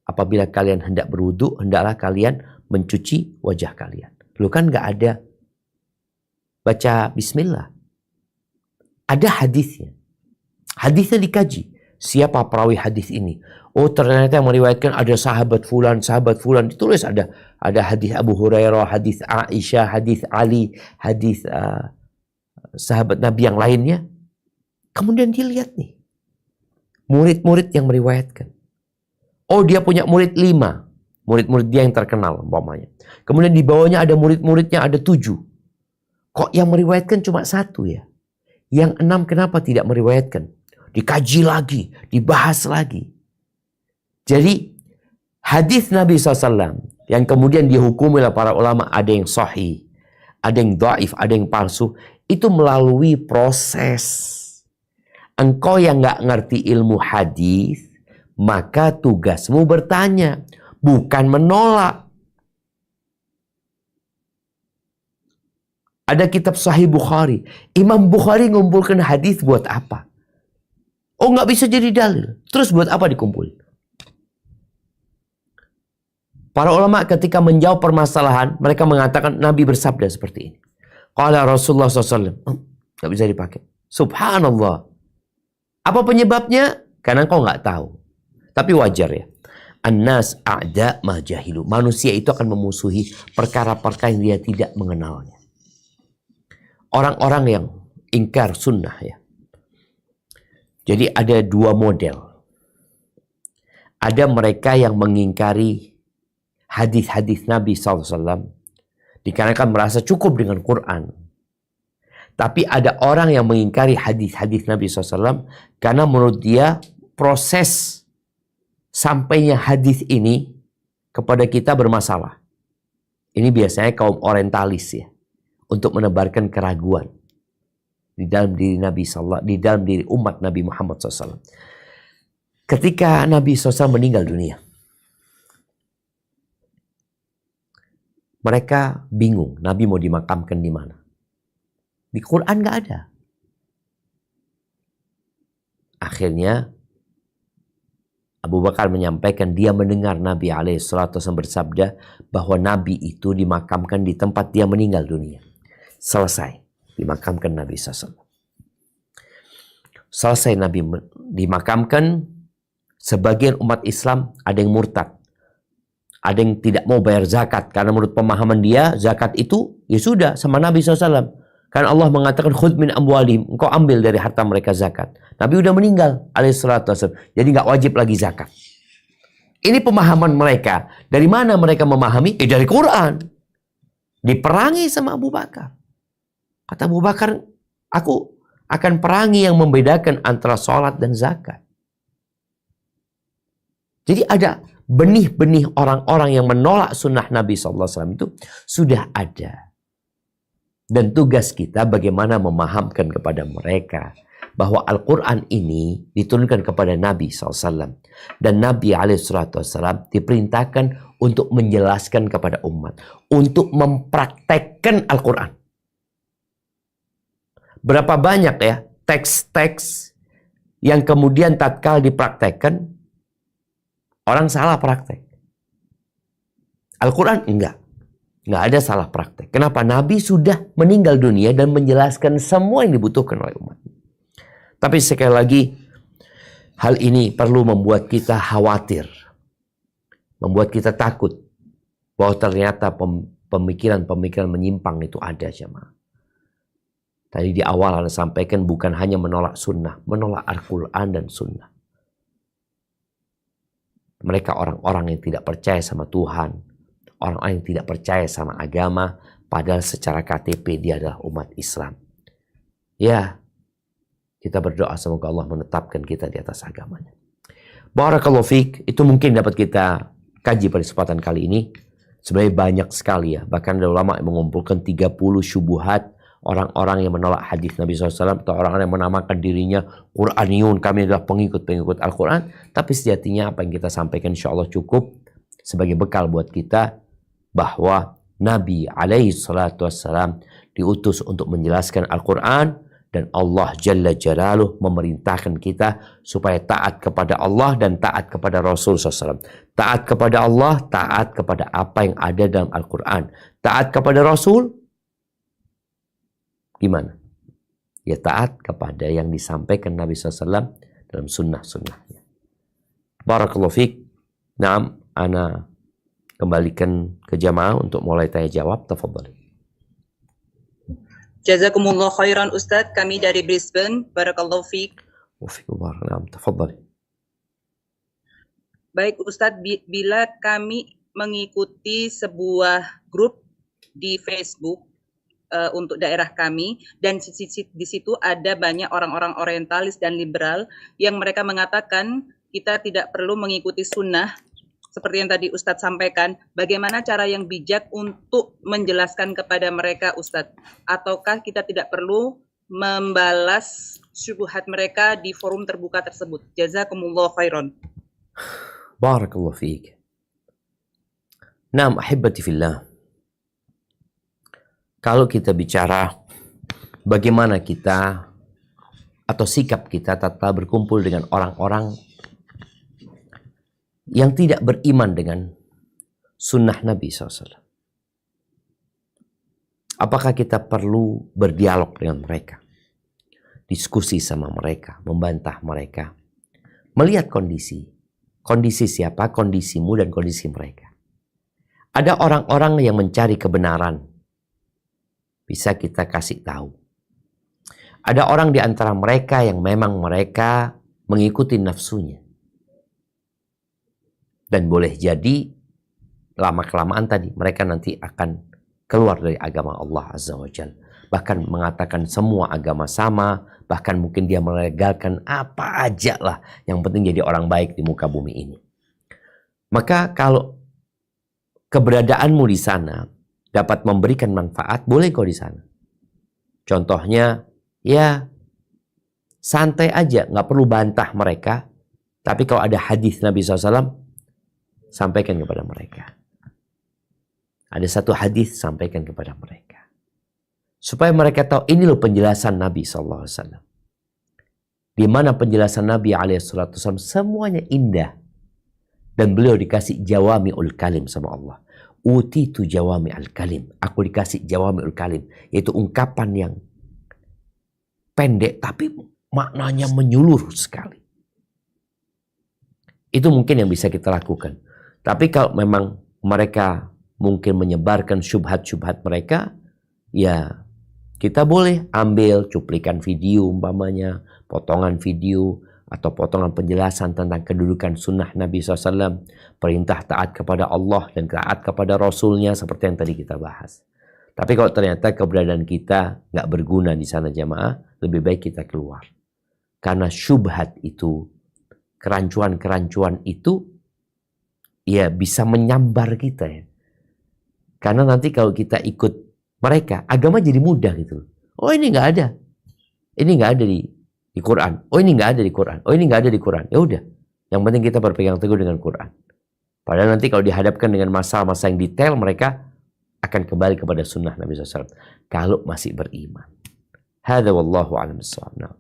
apabila kalian hendak berwudu, hendaklah kalian mencuci wajah kalian. Lu kan nggak ada baca Bismillah. Ada hadisnya. Hadisnya dikaji. Siapa perawi hadis ini? Oh, ternyata yang meriwayatkan ada sahabat fulan. Ditulis ada hadis Abu Hurairah, hadis Aisyah, hadis Ali, hadis sahabat Nabi yang lainnya. Kemudian dilihat nih. Murid-murid yang meriwayatkan. Oh, dia punya murid 5. Murid-murid dia yang terkenal umpamanya. Kemudian di bawahnya ada murid-muridnya ada 7. Kok yang meriwayatkan cuma 1 ya? Yang 6 kenapa tidak meriwayatkan? Dikaji lagi, dibahas lagi. Jadi hadis Nabi SAW yang kemudian dihukumi oleh para ulama, ada yang sahih, ada yang dhaif, ada yang palsu, itu melalui proses. Engkau yang nggak ngerti ilmu hadis, maka tugasmu bertanya, bukan menolak. Ada kitab Sahih Bukhari. Imam Bukhari ngumpulkan hadis buat apa? Oh, nggak bisa jadi dalil. Terus buat apa dikumpul? Para ulama ketika menjawab permasalahan, mereka mengatakan Nabi bersabda seperti ini. Qala Rasulullah SAW. Nggak bisa dipakai. Subhanallah. Apa penyebabnya? Karena kau nggak tahu. Tapi wajar ya. An-nas a'da ma jahilu. Manusia itu akan memusuhi perkara-perkara yang dia tidak mengenalnya. Orang-orang yang ingkar sunnah ya. Jadi ada 2 model. Ada mereka yang mengingkari hadis-hadis Nabi SAW. Dikarenakan merasa cukup dengan Quran. Tapi ada orang yang mengingkari hadis-hadis Nabi SAW. Karena menurut dia proses sampainya hadis ini kepada kita bermasalah. Ini biasanya kaum orientalis ya. Untuk menebarkan keraguan di dalam diri Nabi SAW, di dalam diri umat Nabi Muhammad SAW. Ketika Nabi SAW meninggal dunia, mereka bingung Nabi mau dimakamkan di mana. Di Quran nggak ada. Akhirnya Abu Bakar menyampaikan dia mendengar Nabi SAW bersabda bahwa Nabi itu dimakamkan di tempat dia meninggal dunia. Selesai. Dimakamkan Nabi SAW. Selesai Nabi dimakamkan, sebagian umat Islam ada yang murtad. Ada yang tidak mau bayar zakat. Karena menurut pemahaman dia, zakat itu ya sudah sama Nabi SAW. Karena Allah mengatakan, khudh min amwalihim. Engkau ambil dari harta mereka zakat. Nabi udah meninggal. Alaihissalatu. Jadi nggak wajib lagi zakat. Ini pemahaman mereka. Dari mana mereka memahami? Dari Quran. Diperangi sama Abu Bakar. Kata Abu Bakar, aku akan perangi yang membedakan antara sholat dan zakat. Jadi ada benih-benih orang-orang yang menolak sunnah Nabi SAW itu sudah ada. Dan tugas kita bagaimana memahamkan kepada mereka bahwa Al-Quran ini diturunkan kepada Nabi SAW. Dan Nabi SAW diperintahkan untuk menjelaskan kepada umat. Untuk mempraktekkan Al-Quran. Berapa banyak ya teks-teks yang kemudian tatkala dipraktekkan orang salah praktek. Al-Quran enggak ada salah praktek. Kenapa? Nabi sudah meninggal dunia dan menjelaskan semua yang dibutuhkan oleh umat. Tapi sekali lagi hal ini perlu membuat kita khawatir Membuat kita takut bahwa ternyata pemikiran-pemikiran menyimpang itu ada, jemaah. Tadi di awal Anda sampaikan bukan hanya menolak sunnah, menolak Al-Quran dan sunnah. Mereka orang-orang yang tidak percaya sama Tuhan, orang-orang yang tidak percaya sama agama, padahal secara KTP dia adalah umat Islam. Ya, kita berdoa semoga Allah menetapkan kita di atas agamanya. Barakallahu fiik, itu mungkin dapat kita kaji pada kesempatan kali ini. Sebenarnya banyak sekali ya, bahkan ada ulama yang mengumpulkan 30 syubuhat orang-orang yang menolak hadis Nabi SAW atau orang-orang yang menamakan dirinya Quraniyun, kami adalah pengikut-pengikut Al-Quran. Tapi sejatinya apa yang kita sampaikan insya Allah cukup sebagai bekal buat kita bahwa Nabi SAW diutus untuk menjelaskan Al-Quran, dan Allah Jalla Jalaluh memerintahkan kita supaya taat kepada Allah dan taat kepada Rasul SAW. Taat kepada Allah, taat kepada apa yang ada dalam Al-Quran. Taat kepada Rasul, gimana? Ya taat kepada yang disampaikan Nabi SAW dalam sunnah-sunnahnya. Barakallahu fiik. Naam, ana kembalikan ke jamaah untuk mulai tanya jawab. Tafadhali. Jazakumullah khairan Ustadz, kami dari Brisbane. Barakallahu fiik. Naam, tafadhali. Baik Ustadz, bila kami mengikuti sebuah grup di Facebook untuk daerah kami, dan di situ ada banyak orang-orang orientalis dan liberal yang mereka mengatakan kita tidak perlu mengikuti sunnah, seperti yang tadi Ustadz sampaikan, bagaimana cara yang bijak untuk menjelaskan kepada mereka Ustadz? Ataukah kita tidak perlu membalas syubhat mereka di forum terbuka tersebut? Jazakumullah khairan. Barakallahu fiik. Naam, ahibati fillah. Kalau kita bicara bagaimana kita atau sikap kita tatkala berkumpul dengan orang-orang yang tidak beriman dengan sunnah Nabi SAW. Apakah kita perlu berdialog dengan mereka? Diskusi sama mereka, membantah mereka. Melihat kondisi. Kondisi siapa? Kondisimu dan kondisi mereka. Ada orang-orang yang mencari kebenaran. Bisa kita kasih tahu. Ada orang di antara mereka yang memang mereka mengikuti nafsunya. Dan boleh jadi lama-kelamaan tadi mereka nanti akan keluar dari agama Allah Azza wa Jalla. Bahkan mengatakan semua agama sama, bahkan mungkin dia melegalkan apa aja lah, yang penting jadi orang baik di muka bumi ini. Maka kalau keberadaanmu di sana dapat memberikan manfaat, boleh kau di sana. Contohnya, ya santai aja, nggak perlu bantah mereka. Tapi kalau ada hadis Nabi SAW, sampaikan kepada mereka. Ada satu hadis, sampaikan kepada mereka. Supaya mereka tahu ini loh penjelasan Nabi SAW. Di mana penjelasan Nabi SAW semuanya indah. Dan beliau dikasih jawami'ul kalim sama Allah. Utitu jawami'ul kalim. Aku dikasih jawami'ul kalim. Yaitu ungkapan yang pendek tapi maknanya menyeluruh sekali. Itu mungkin yang bisa kita lakukan. Tapi kalau memang mereka mungkin menyebarkan syubhat-syubhat mereka, ya kita boleh ambil cuplikan video umpamanya, potongan video, atau potongan penjelasan tentang kedudukan sunnah Nabi SAW, perintah taat kepada Allah dan taat kepada Rasulnya seperti yang tadi kita bahas. Tapi kalau ternyata keberadaan kita nggak berguna di sana jamaah, lebih baik kita keluar. Karena syubhat itu, kerancuan-kerancuan itu, ya bisa menyambar kita ya. Karena nanti kalau kita ikut mereka, agama jadi mudah gitu. Oh ini nggak ada. Ini nggak ada di Quran. Oh ini nggak ada di Quran. Oh ini nggak ada di Quran. Ya udah. Yang penting kita berpegang teguh dengan Quran. Padahal nanti kalau dihadapkan dengan masalah-masalah yang detail, mereka akan kembali kepada sunnah Nabi SAW. Kalau masih beriman. Hadza wallahu a'lam bissawab.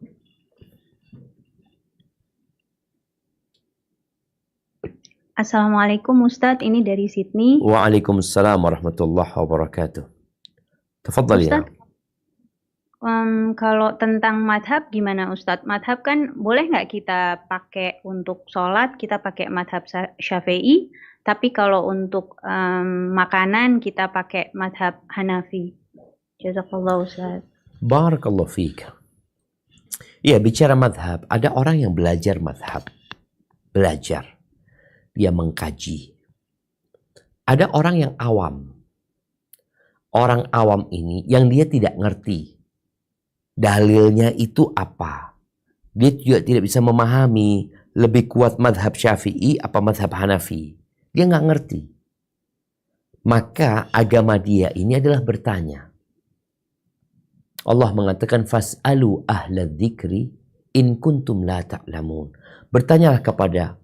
Assalamualaikum Ustadz, ini dari Sydney. Waalaikumsalam warahmatullahi wabarakatuh. Tafadhali ya. Kalau tentang madhab gimana Ustadz? Madhab kan boleh nggak kita pakai untuk sholat, kita pakai madhab Syafi'i, tapi kalau untuk makanan kita pakai madhab Hanafi. Jazakallah Ustadz. Barakallahu fiik. Iya, bicara madhab, ada orang yang belajar madhab. Belajar. Dia mengkaji. Ada orang yang awam. Orang awam ini yang dia tidak ngerti dalilnya itu apa. Dia juga tidak bisa memahami lebih kuat madhab Syafi'i apa madhab Hanafi. Dia nggak ngerti. Maka agama dia ini adalah bertanya. Allah mengatakan fas'alu ahla dzikri in kuntum la ta'lamun. Bertanyalah kepada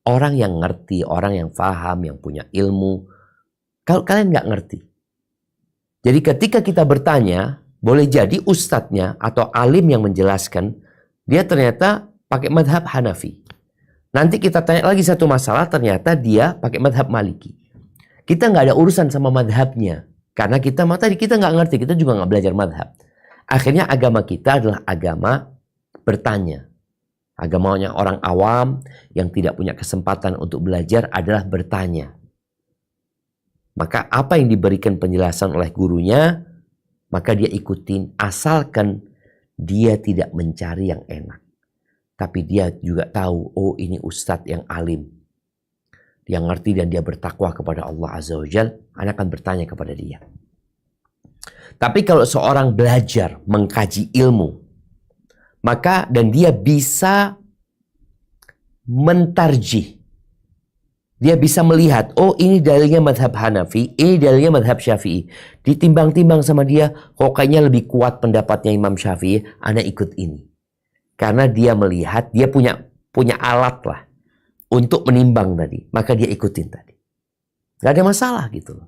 orang yang ngerti, orang yang faham, yang punya ilmu. Kalau kalian nggak ngerti. Jadi ketika kita bertanya, boleh jadi ustadznya atau alim yang menjelaskan, dia ternyata pakai madhab Hanafi. Nanti kita tanya lagi satu masalah, ternyata dia pakai madhab Maliki. Kita nggak ada urusan sama madhabnya. Karena kita tadi kita nggak ngerti, kita juga nggak belajar madhab. Akhirnya agama kita adalah agama bertanya. Agamanya orang awam yang tidak punya kesempatan untuk belajar adalah bertanya. Maka apa yang diberikan penjelasan oleh gurunya, maka dia ikutin, asalkan dia tidak mencari yang enak. Tapi dia juga tahu, oh ini ustadz yang alim. Dia ngerti dan dia bertakwa kepada Allah Azza wa Jalla, Anda akan bertanya kepada dia. Tapi kalau seorang belajar, mengkaji ilmu, maka dan dia bisa mentarjih. Dia bisa melihat, oh ini dalilnya madhab Hanafi, ini dalilnya madhab Syafi'i. Ditimbang-timbang sama dia, kok kayaknya lebih kuat pendapatnya Imam Syafi'i, Anda ikut ini. Karena dia melihat, dia punya alat lah untuk menimbang tadi. Maka dia ikutin tadi. Gak ada masalah gitu loh.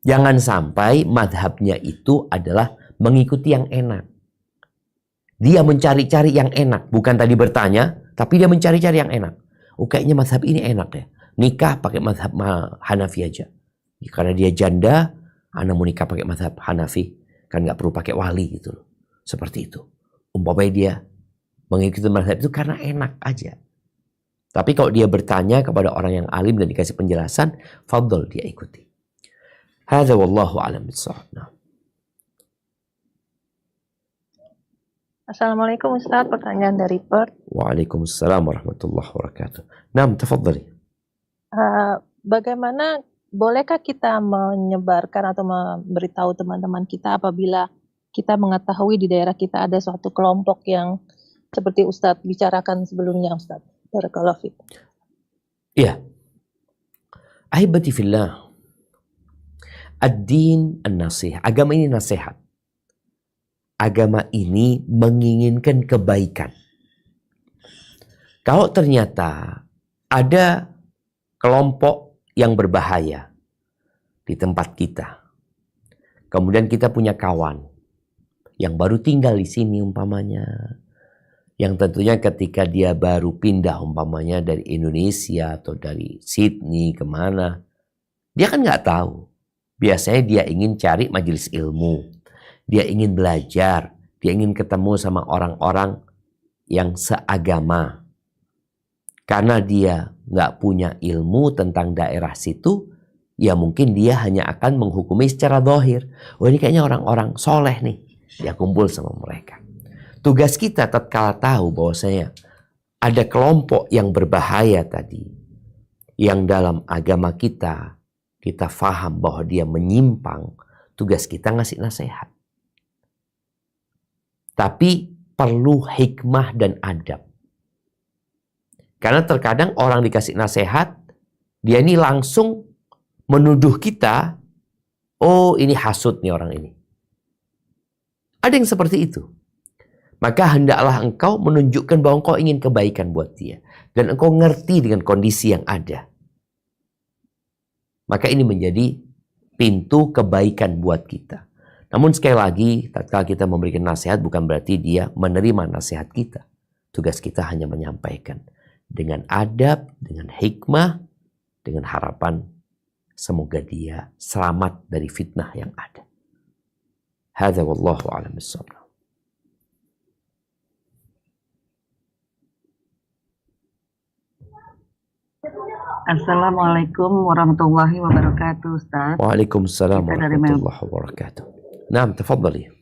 Jangan sampai madhabnya itu adalah mengikuti yang enak. Dia mencari-cari yang enak. Bukan tadi bertanya, tapi dia mencari-cari yang enak. Oh kayaknya madhab ini enak ya. Nikah pakai madhab Hanafi aja. Karena dia janda, Anda mau nikah pakai madhab Hanafi. Kan gak perlu pakai wali gitu loh. Seperti itu. Umpamanya dia mengikuti madhab itu karena enak aja. Tapi kalau dia bertanya kepada orang yang alim dan dikasih penjelasan, fadl dia ikuti. Hadza wallahu a'lam bissawab. Assalamualaikum Ustaz, pertanyaan dari Perth. Waalaikumsalam warahmatullahi wabarakatuh. Naam, tafadhali. Bagaimana, bolehkah kita menyebarkan atau memberitahu teman-teman kita apabila kita mengetahui di daerah kita ada suatu kelompok yang seperti Ustadz bicarakan sebelumnya Ustadz. Barakallahu fiik. Iya. Ahibati fillah. Ad-din an-nasihah. Agama ini nasihat. Agama ini menginginkan kebaikan. Kalau ternyata ada kelompok yang berbahaya di tempat kita, kemudian kita punya kawan yang baru tinggal di sini umpamanya, yang tentunya ketika dia baru pindah umpamanya dari Indonesia atau dari Sydney kemana, dia kan nggak tahu. Biasanya dia ingin cari majelis ilmu, dia ingin belajar, dia ingin ketemu sama orang-orang yang seagama. Karena dia nggak punya ilmu tentang daerah situ, ya mungkin dia hanya akan menghukumi secara zahir. Oh ini kayaknya orang-orang soleh nih, dia kumpul sama mereka. Tugas kita tatkala tahu bahwasanya ada kelompok yang berbahaya tadi, yang dalam agama kita faham bahwa dia menyimpang, tugas kita ngasih nasihat. Tapi perlu hikmah dan adab. Karena terkadang orang dikasih nasihat, dia ini langsung menuduh kita, oh ini hasut nih orang ini. Ada yang seperti itu. Maka hendaklah engkau menunjukkan bahwa engkau ingin kebaikan buat dia. Dan engkau ngerti dengan kondisi yang ada. Maka ini menjadi pintu kebaikan buat kita. Namun sekali lagi, tatkala kita memberikan nasihat bukan berarti dia menerima nasihat kita. Tugas kita hanya menyampaikan dengan adab, dengan hikmah, dengan harapan semoga dia selamat dari fitnah yang ada. Hadza wallahu a'lam bissawab. Assalamualaikum warahmatullahi wabarakatuh, Ustaz. Waalaikumsalam Kita dari warahmatullahi wabarakatuh. Naam, tafadhali.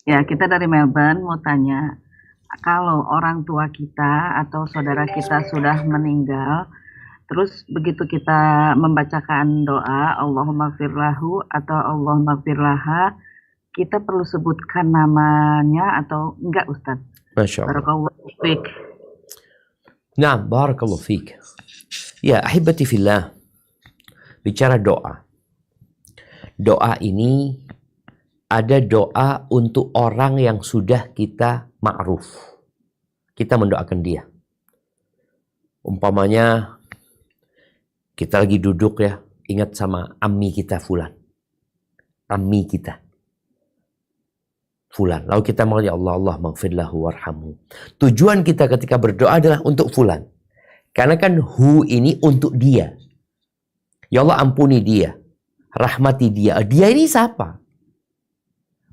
Ya, kita dari Melbourne mau tanya, kalau orang tua kita atau saudara kita sudah meninggal, terus begitu kita membacakan doa Allahumma firlahu atau Allahumma firlaha, kita perlu sebutkan namanya atau enggak, Ustaz? Masya Allah. Barakallahu fiik. Naam, barakallahu fiik. Ya, ahibati fillah. Bicara doa. Doa ini ada doa untuk orang yang sudah kita ma'ruf. Kita mendoakan dia. Umpamanya kita lagi duduk ya, ingat sama ammi kita fulan. Ammi kita. Fulan. Lalu kita mengucap Allah maghfirlahu warhamhu. Tujuan kita ketika berdoa adalah untuk fulan. Karena kan hu ini untuk dia. Ya Allah ampuni dia. Rahmati dia. Dia ini siapa?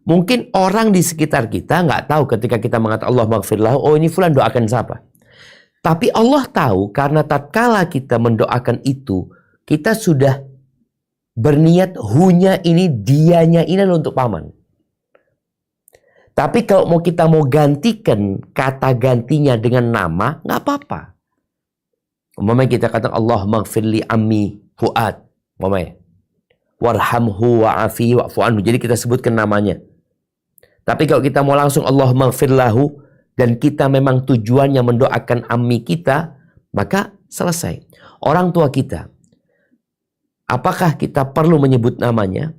Mungkin orang di sekitar kita nggak tahu ketika kita mengatakan Allah maghfirlahu, oh ini fulan, doakan siapa. Tapi Allah tahu karena tatkala kita mendoakan itu, kita sudah berniat hunya ini, dianya ini adalah untuk paman. Tapi kalau kita mau gantikan kata gantinya dengan nama, nggak apa-apa. Umpamanya kita katakan Allah maghfirli ammi Fuad. Umpamanya. Warhamhu wa'afihi wa'fu anhu. Jadi kita sebutkan namanya. Tapi kalau kita mau langsung Allah maghfirlahu dan kita memang tujuannya mendoakan ammi kita, maka selesai. Orang tua kita, apakah kita perlu menyebut namanya?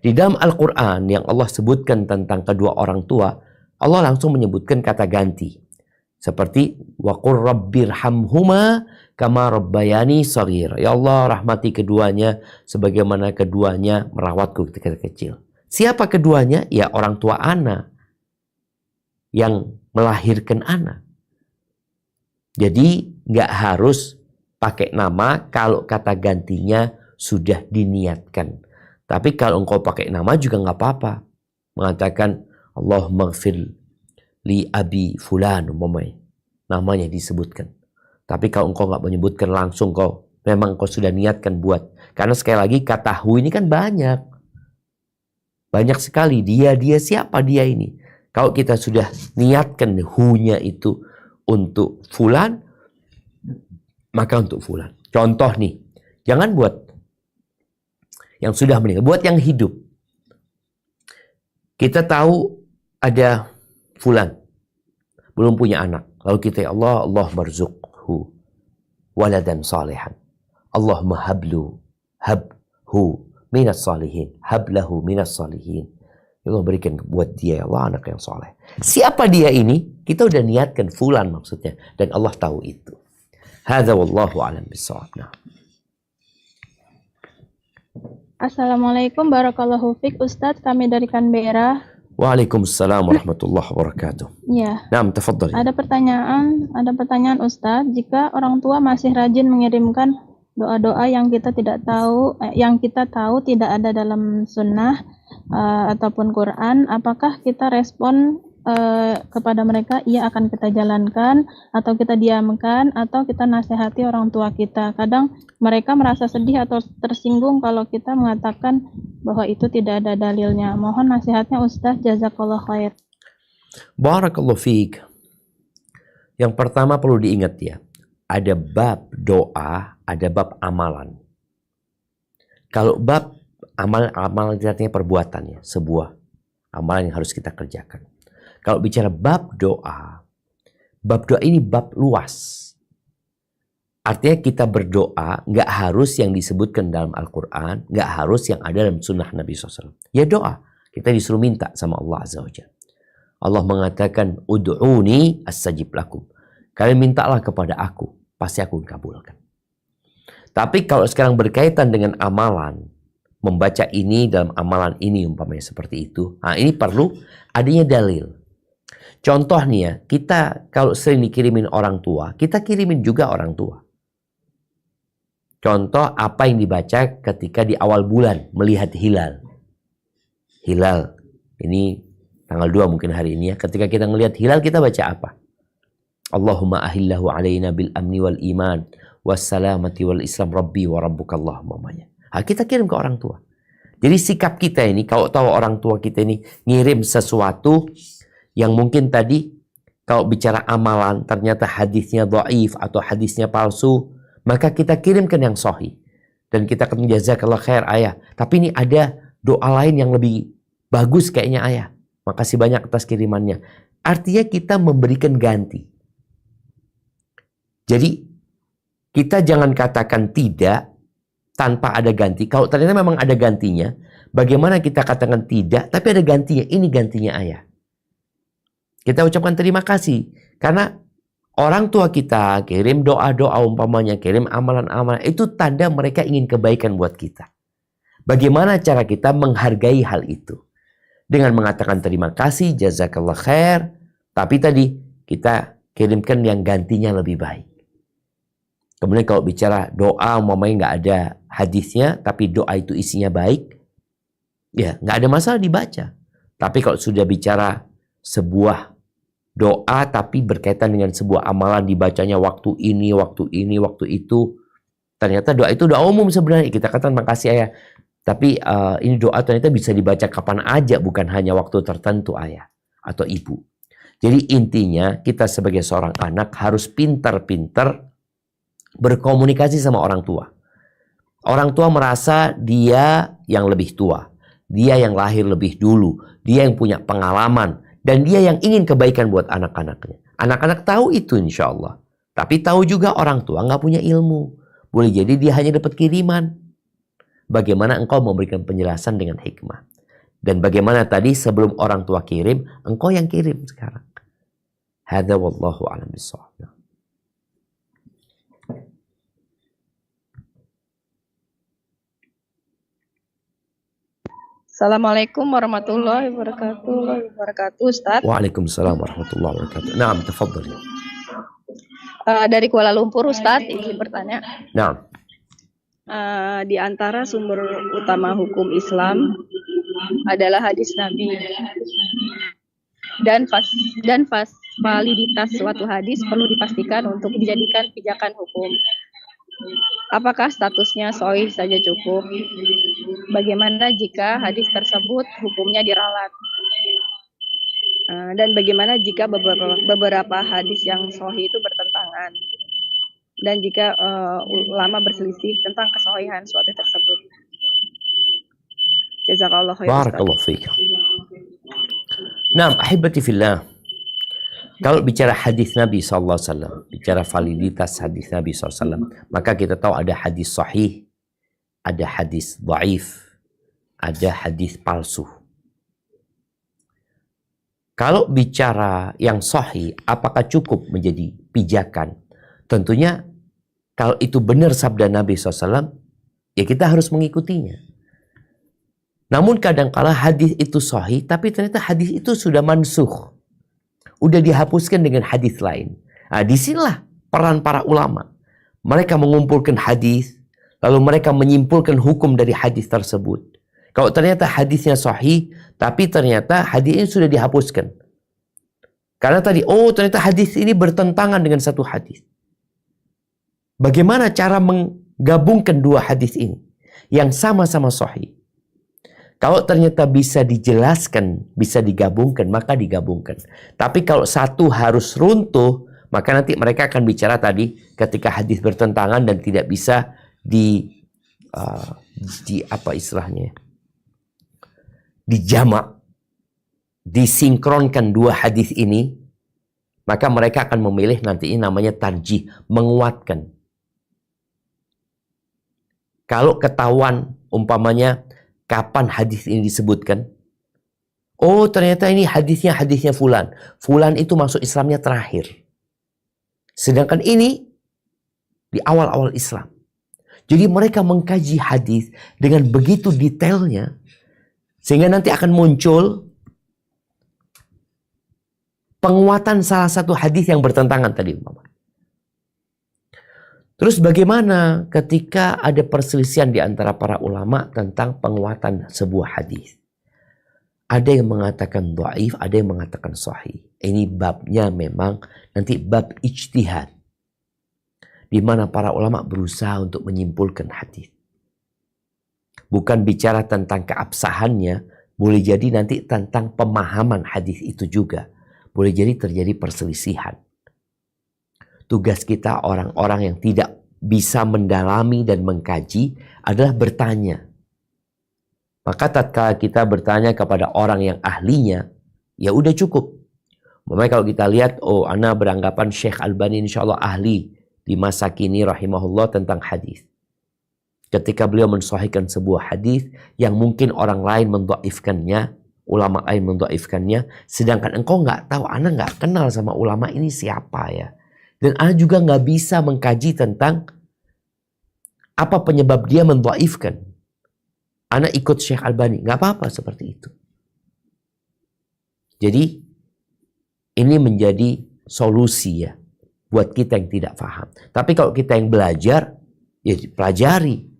Di dalam Al-Quran yang Allah sebutkan tentang kedua orang tua, Allah langsung menyebutkan kata ganti. Seperti waqur rabbirhamhuma kama rabbayani shaghir. Ya Allah rahmati keduanya sebagaimana keduanya merawatku ketika kecil. Siapa keduanya? Ya orang tua ana yang melahirkan ana. Jadi nggak harus pakai nama kalau kata gantinya sudah diniatkan. Tapi kalau engkau pakai nama juga nggak apa-apa. Mengatakan Allahumma ghfir li abi fulan umpamanya. Namanya disebutkan. Tapi kalau engkau nggak menyebutkan langsung, memang engkau sudah niatkan buat. Karena sekali lagi kata hu ini kan banyak. Banyak sekali. Dia siapa dia ini. Kalau kita sudah niatkan hu-nya itu untuk fulan, maka untuk fulan. Contoh nih. Jangan buat yang sudah meninggal. Buat yang hidup. Kita tahu ada fulan. Belum punya anak. Lalu kita ya Allah marzuqhu waladan salihan. Allahumma habhu minas salihin. Hablahu minas salihin. Ya Allah berikan buat dia ya Allah anak yang saleh. Siapa dia ini? Kita udah niatkan fulan maksudnya. Dan Allah tahu itu. Hadza wallahu a'lam bissawab. Assalamualaikum barakallahu fiik Ustadz, kami dari Canberra. Waalaikumsalam warahmatullahi wabarakatuh. Ya. Naam, tafadhali. Ada pertanyaan Ustadz, jika orang tua masih rajin mengirimkan doa-doa yang kita tahu tidak ada dalam sunnah ataupun Quran, apakah kita respon kepada mereka, ia akan kita jalankan atau kita diamkan atau kita nasihati orang tua kita? Kadang mereka merasa sedih atau tersinggung kalau kita mengatakan bahwa itu tidak ada dalilnya. Mohon nasihatnya Ustaz, jazakallah khair. Barakallahu fiik. Yang pertama perlu diingat ya, ada bab doa, ada bab amalan. Kalau bab amal itu artinya perbuatannya, sebuah amalan yang harus kita kerjakan. Kalau bicara bab doa ini bab luas. Artinya kita berdoa nggak harus yang disebutkan dalam Al-Quran, nggak harus yang ada dalam sunnah Nabi SAW. Ya doa, kita disuruh minta sama Allah Azza wa Jalla. Allah mengatakan, ud'uni astajib lakum. Kalian mintalah kepada aku, pasti aku kabulkan. Tapi kalau sekarang berkaitan dengan amalan, membaca ini dalam amalan ini umpamanya seperti itu, nah ini perlu adanya dalil. Contoh nih ya, kita kalau sering dikirimin orang tua, kita kirimin juga orang tua. Contoh apa yang dibaca ketika di awal bulan melihat hilal. hilal. Ini tanggal 2 mungkin hari ini ya. Ketika kita ngelihat hilal kita baca apa? Allahumma ahillahu alaina bil amni wal iman wassalamati wal islam rabbi wa rabbukallah mamanya. Kita kirim ke orang tua. Jadi sikap kita ini, kalau tahu orang tua kita ini ngirim sesuatu yang mungkin tadi kalau bicara amalan ternyata hadisnya dhaif atau hadisnya palsu, maka kita kirimkan yang sahih. Dan kita akan jazakallah khair ayah. Tapi ini ada doa lain yang lebih bagus kayaknya ayah. Makasih banyak atas kirimannya. Artinya kita memberikan ganti. Jadi kita jangan katakan tidak tanpa ada ganti. Kalau ternyata memang ada gantinya, bagaimana kita katakan tidak, tapi ada gantinya. Ini gantinya ayah. Kita ucapkan terima kasih. Karena orang tua kita kirim doa-doa umpamanya, kirim amalan-amalan. Itu tanda mereka ingin kebaikan buat kita. Bagaimana cara kita menghargai hal itu? Dengan mengatakan terima kasih, jazakallah khair. Tapi tadi kita kirimkan yang gantinya lebih baik. Kemudian kalau bicara doa, umpamanya nggak ada hadisnya, tapi doa itu isinya baik, ya nggak ada masalah dibaca. Tapi kalau sudah bicara sebuah doa, tapi berkaitan dengan sebuah amalan, dibacanya waktu ini, waktu itu, ternyata doa itu doa umum sebenarnya. Kita katakan makasih ayah. Tapi ini doa ternyata bisa dibaca kapan aja, bukan hanya waktu tertentu ayah atau ibu. Jadi intinya kita sebagai seorang anak harus pintar-pintar berkomunikasi sama orang tua. Orang tua merasa dia yang lebih tua, dia yang lahir lebih dulu, dia yang punya pengalaman, dan dia yang ingin kebaikan buat anak-anaknya. Anak-anak tahu itu insya Allah. Tapi tahu juga orang tua nggak punya ilmu. Boleh jadi dia hanya dapat kiriman. Bagaimana engkau memberikan penjelasan dengan hikmah. Dan bagaimana tadi sebelum orang tua kirim, engkau yang kirim sekarang. Hadza wallahu a'lam bishawab. Assalamualaikum warahmatullahi wabarakatuh, Ustaz. Waalaikumsalam warahmatullahi wabarakatuh. Naam, tafadhal. Dari Kuala Lumpur, Ustaz, izin bertanya. Naam. Di antara sumber utama hukum Islam adalah hadis Nabi. Dan validitas suatu hadis perlu dipastikan untuk dijadikan pijakan hukum. Apakah statusnya sahih saja cukup? Bagaimana jika hadis tersebut hukumnya diralat? Dan bagaimana jika beberapa hadis yang sahih itu bertentangan? Dan jika ulama berselisih tentang kesahihan suatu tersebut? Jazakallah khair. Barakallahu fiik. Naam, ahibati fillah. Kalau bicara hadis Nabi SAW, bicara validitas hadis Nabi SAW, maka kita tahu ada hadis sahih, ada hadis dhaif, ada hadis palsu. Kalau bicara yang sahih, apakah cukup menjadi pijakan? Tentunya kalau itu benar sabda Nabi SAW, ya kita harus mengikutinya. Namun kadang-kala hadis itu sahih, tapi ternyata hadis itu sudah mansukh. Udah dihapuskan dengan hadis lain. Nah, disinilah peran para ulama. Mereka mengumpulkan hadis, lalu mereka menyimpulkan hukum dari hadis tersebut. Kalau ternyata hadisnya sahih, tapi ternyata hadis ini sudah dihapuskan. Karena tadi, ternyata hadis ini bertentangan dengan satu hadis. Bagaimana cara menggabungkan dua hadis ini yang sama-sama sahih? Kalau ternyata bisa dijelaskan, bisa digabungkan, maka digabungkan. Tapi kalau satu harus runtuh, maka nanti mereka akan bicara tadi ketika hadis bertentangan dan tidak bisa dijamak, disinkronkan dua hadis ini, maka mereka akan memilih nanti ini namanya tarjih, menguatkan. Kalau ketahuan umpamanya kapan hadis ini disebutkan? Ternyata ini hadisnya fulan. Fulan itu masuk Islamnya terakhir. Sedangkan ini di awal-awal Islam. Jadi mereka mengkaji hadis dengan begitu detailnya sehingga nanti akan muncul penguatan salah satu hadis yang bertentangan tadi umpamanya. Terus bagaimana ketika ada perselisihan di antara para ulama tentang penguatan sebuah hadis? Ada yang mengatakan dhaif, ada yang mengatakan sahih. Ini babnya memang nanti bab ijtihad, di mana para ulama berusaha untuk menyimpulkan hadis. Bukan bicara tentang keabsahannya, boleh jadi nanti tentang pemahaman hadis itu juga. Boleh jadi terjadi perselisihan. Tugas kita orang-orang yang tidak bisa mendalami dan mengkaji adalah bertanya. Maka tatkala kita bertanya kepada orang yang ahlinya, ya udah cukup. Makanya kalau kita lihat, oh ana beranggapan Syekh Albani insya Allah ahli di masa kini rahimahullah tentang hadis. Ketika beliau mensahihkan sebuah hadis yang mungkin orang lain mendhaifkannya, ulama lain mendhaifkannya, sedangkan engkau nggak tahu, ana nggak kenal sama ulama ini siapa ya. Dan ana juga nggak bisa mengkaji tentang apa penyebab dia mendhaifkan. Ana ikut Syekh Albani, nggak apa-apa seperti itu. Jadi ini menjadi solusi ya buat kita yang tidak paham. Tapi kalau kita yang belajar, ya pelajari.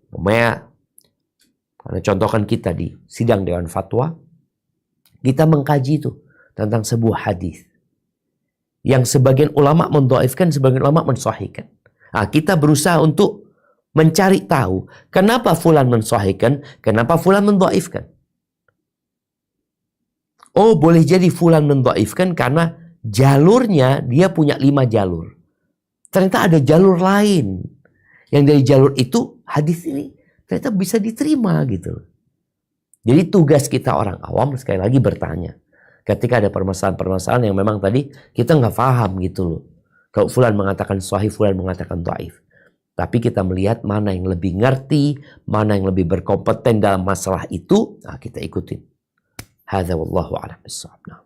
Umpamanya, karena contohkan kita di sidang Dewan Fatwa, kita mengkaji itu tentang sebuah hadis yang sebagian ulama mendhaifkan, sebagian ulama mensahihkan. Nah, kita berusaha untuk mencari tahu kenapa fulan mensahihkan, kenapa fulan mendhaifkan. Oh, boleh jadi fulan mendhaifkan karena jalurnya dia punya 5 jalur. Ternyata ada jalur lain. Yang dari jalur itu hadis ini ternyata bisa diterima gitu. Jadi tugas kita orang awam sekali lagi bertanya. Ketika ada permasalahan-permasalahan yang memang tadi kita nggak paham gitu loh. Kalau fulan mengatakan sahih, fulan mengatakan dhaif. Tapi kita melihat mana yang lebih ngerti, mana yang lebih berkompeten dalam masalah itu, nah kita ikutin. Hadza wallahu a'lam bissawab.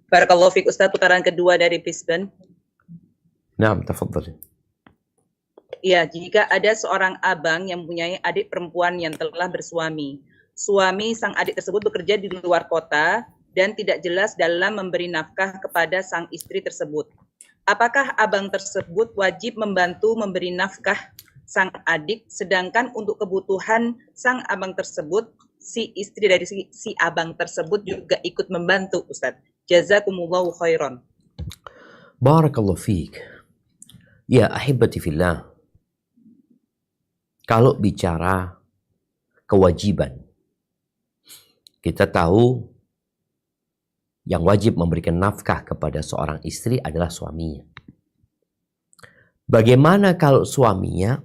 Barakallahu fiik Ustaz, putaran kedua dari Brisbane. Naam, tafadhal. Ya, jika ada seorang abang yang mempunyai adik perempuan yang telah bersuami. Suami sang adik tersebut bekerja di luar kota dan tidak jelas dalam memberi nafkah kepada sang istri tersebut. Apakah abang tersebut wajib membantu memberi nafkah sang adik, sedangkan untuk kebutuhan sang abang tersebut, si istri dari si abang tersebut juga ikut membantu, Ustaz? Jazakumullahu khairan. Barakallahu fiik. Ya ahibati fillah. Kalau bicara kewajiban, kita tahu yang wajib memberikan nafkah kepada seorang istri adalah suaminya. Bagaimana kalau suaminya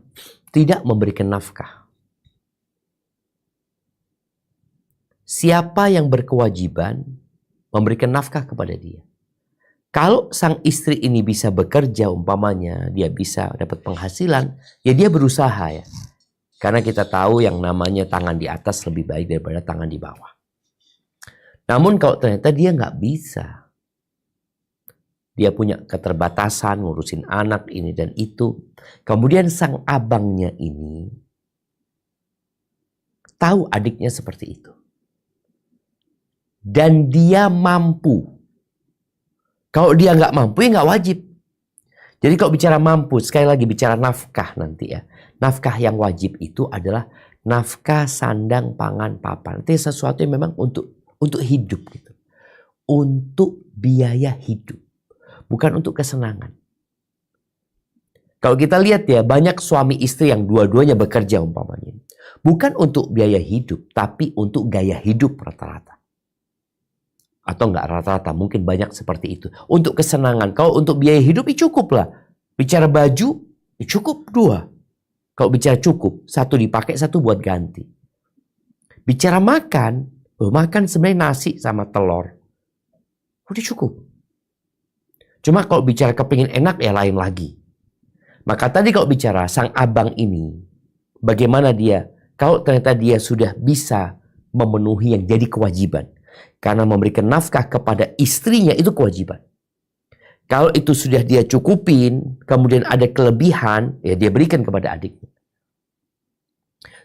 tidak memberikan nafkah? Siapa yang berkewajiban memberikan nafkah kepada dia? Kalau sang istri ini bisa bekerja umpamanya, dia bisa dapat penghasilan, ya dia berusaha ya. Karena kita tahu yang namanya tangan di atas lebih baik daripada tangan di bawah. Namun kalau ternyata dia nggak bisa, dia punya keterbatasan ngurusin anak ini dan itu, kemudian sang abangnya ini tahu adiknya seperti itu, dan dia mampu. Kalau dia nggak mampu ya nggak wajib. Jadi kalau bicara mampu, sekali lagi bicara nafkah nanti ya, nafkah yang wajib itu adalah nafkah sandang pangan papan. Itu sesuatu yang memang untuk hidup gitu. Untuk biaya hidup. Bukan untuk kesenangan. Kalau kita lihat ya, banyak suami istri yang dua-duanya bekerja umpamanya. Bukan untuk biaya hidup, tapi untuk gaya hidup rata-rata. Atau enggak rata-rata, mungkin banyak seperti itu. Untuk kesenangan. Kalau untuk biaya hidup, ya cukup lah. Bicara baju, ya cukup 2. Kalau bicara cukup, 1 dipakai, 1 buat ganti. Bicara makan, makan sebenarnya nasi sama telur. Udah cukup. Cuma kalau bicara kepingin enak ya lain lagi. Maka tadi kalau bicara sang abang ini, bagaimana dia, kalau ternyata dia sudah bisa memenuhi yang jadi kewajiban. Karena memberikan nafkah kepada istrinya itu kewajiban. Kalau itu sudah dia cukupin, kemudian ada kelebihan, ya dia berikan kepada adiknya.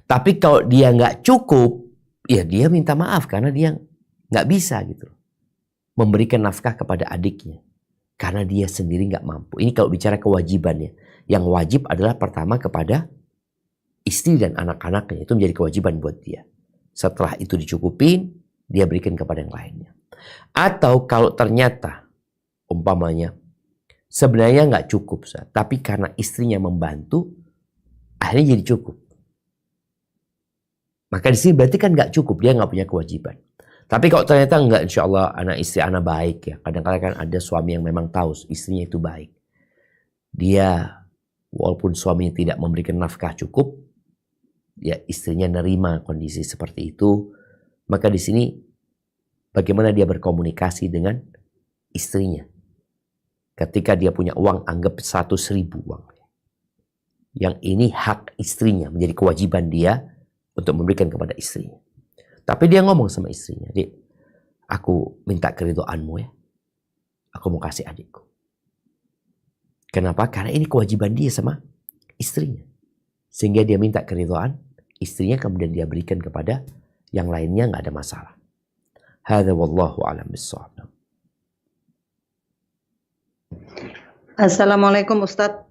Tapi kalau dia nggak cukup, ya dia minta maaf karena dia nggak bisa gitu memberikan nafkah kepada adiknya karena dia sendiri nggak mampu. Ini kalau bicara kewajibannya, yang wajib adalah pertama kepada istri dan anak-anaknya itu menjadi kewajiban buat dia. Setelah itu dicukupin, dia berikan kepada yang lainnya. Atau kalau ternyata umpamanya sebenarnya nggak cukup, tapi karena istrinya membantu, akhirnya jadi cukup. Maka di sini berarti kan nggak cukup, dia nggak punya kewajiban. Tapi kalau ternyata nggak, insya Allah anak istri anak baik ya. Kadang-kadang kan ada suami yang memang tahu istrinya itu baik. Dia walaupun suaminya tidak memberikan nafkah cukup, ya istrinya nerima kondisi seperti itu. Maka di sini bagaimana dia berkomunikasi dengan istrinya. Ketika dia punya uang, anggap 100.000 uang. Yang ini hak istrinya, menjadi kewajiban dia untuk memberikan kepada istrinya. Tapi dia ngomong sama istrinya, "Dik, aku minta keridhoanmu ya. Aku mau kasih adikku." Kenapa? Karena ini kewajiban dia sama istrinya. Sehingga dia minta keridhaan istrinya, kemudian dia berikan kepada yang lainnya, nggak ada masalah. Hadza wallahu a'lam bissawab. Assalamualaikum Ustadz.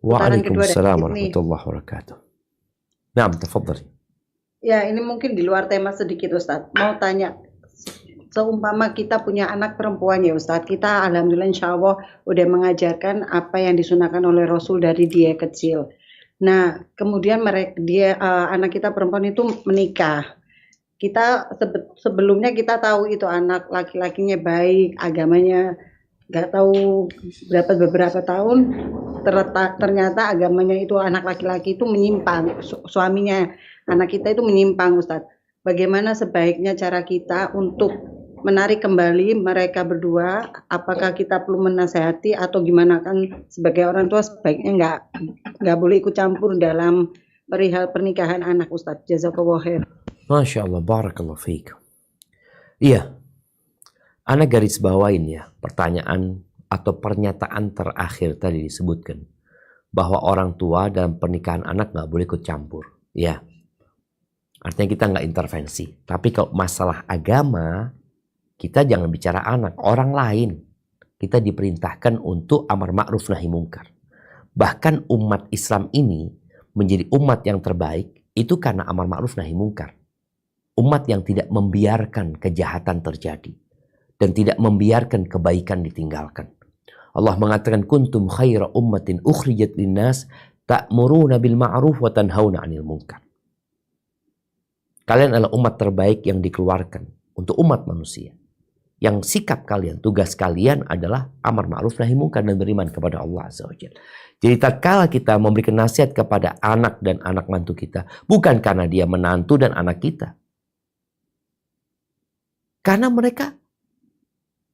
Waalaikumsalam warahmatullahi wabarakatuh. Naam, tafadhali. Ya, ini mungkin di luar tema sedikit Ustadz. Mau tanya, seumpama kita punya anak perempuan ya Ustadz, kita alhamdulillah insya Allah udah mengajarkan apa yang disunahkan oleh Rasul dari dia kecil. Nah, kemudian anak kita perempuan itu menikah. Kita sebelumnya kita tahu itu anak laki-lakinya baik, agamanya nggak tahu beberapa tahun ternyata agamanya itu anak laki-laki itu menyimpang, suaminya anak kita itu menyimpang Ustadz. Bagaimana sebaiknya cara kita untuk menarik kembali mereka berdua? Apakah kita perlu menasehati atau gimana? Kan sebagai orang tua sebaiknya nggak boleh ikut campur dalam perihal pernikahan anak Ustadz. Jazakallahu khair. Masya Allah, barakallahu fiik. Iya, anak garis bawain ya pertanyaan atau pernyataan terakhir tadi disebutkan bahwa orang tua dalam pernikahan anak nggak boleh ikut campur. Ya, artinya kita nggak intervensi. Tapi kalau masalah agama, kita jangan bicara anak, orang lain. Kita diperintahkan untuk amar ma'ruf nahi mungkar. Bahkan umat Islam ini menjadi umat yang terbaik itu karena amar ma'ruf nahi mungkar. Umat yang tidak membiarkan kejahatan terjadi dan tidak membiarkan kebaikan ditinggalkan. Allah mengatakan kuntum khaira ummatin ukhrijat linnas ta'muruna bil ma'ruf wa tanhauna 'anil munkar. Kalian adalah umat terbaik yang dikeluarkan untuk umat manusia. Yang sikap kalian, tugas kalian adalah amar ma'ruf nahi munkar dan beriman kepada Allah Azza wa Jalla. Jadi tatkala kita memberikan nasihat kepada anak dan anak mantu kita, bukan karena dia menantu dan anak kita. Karena mereka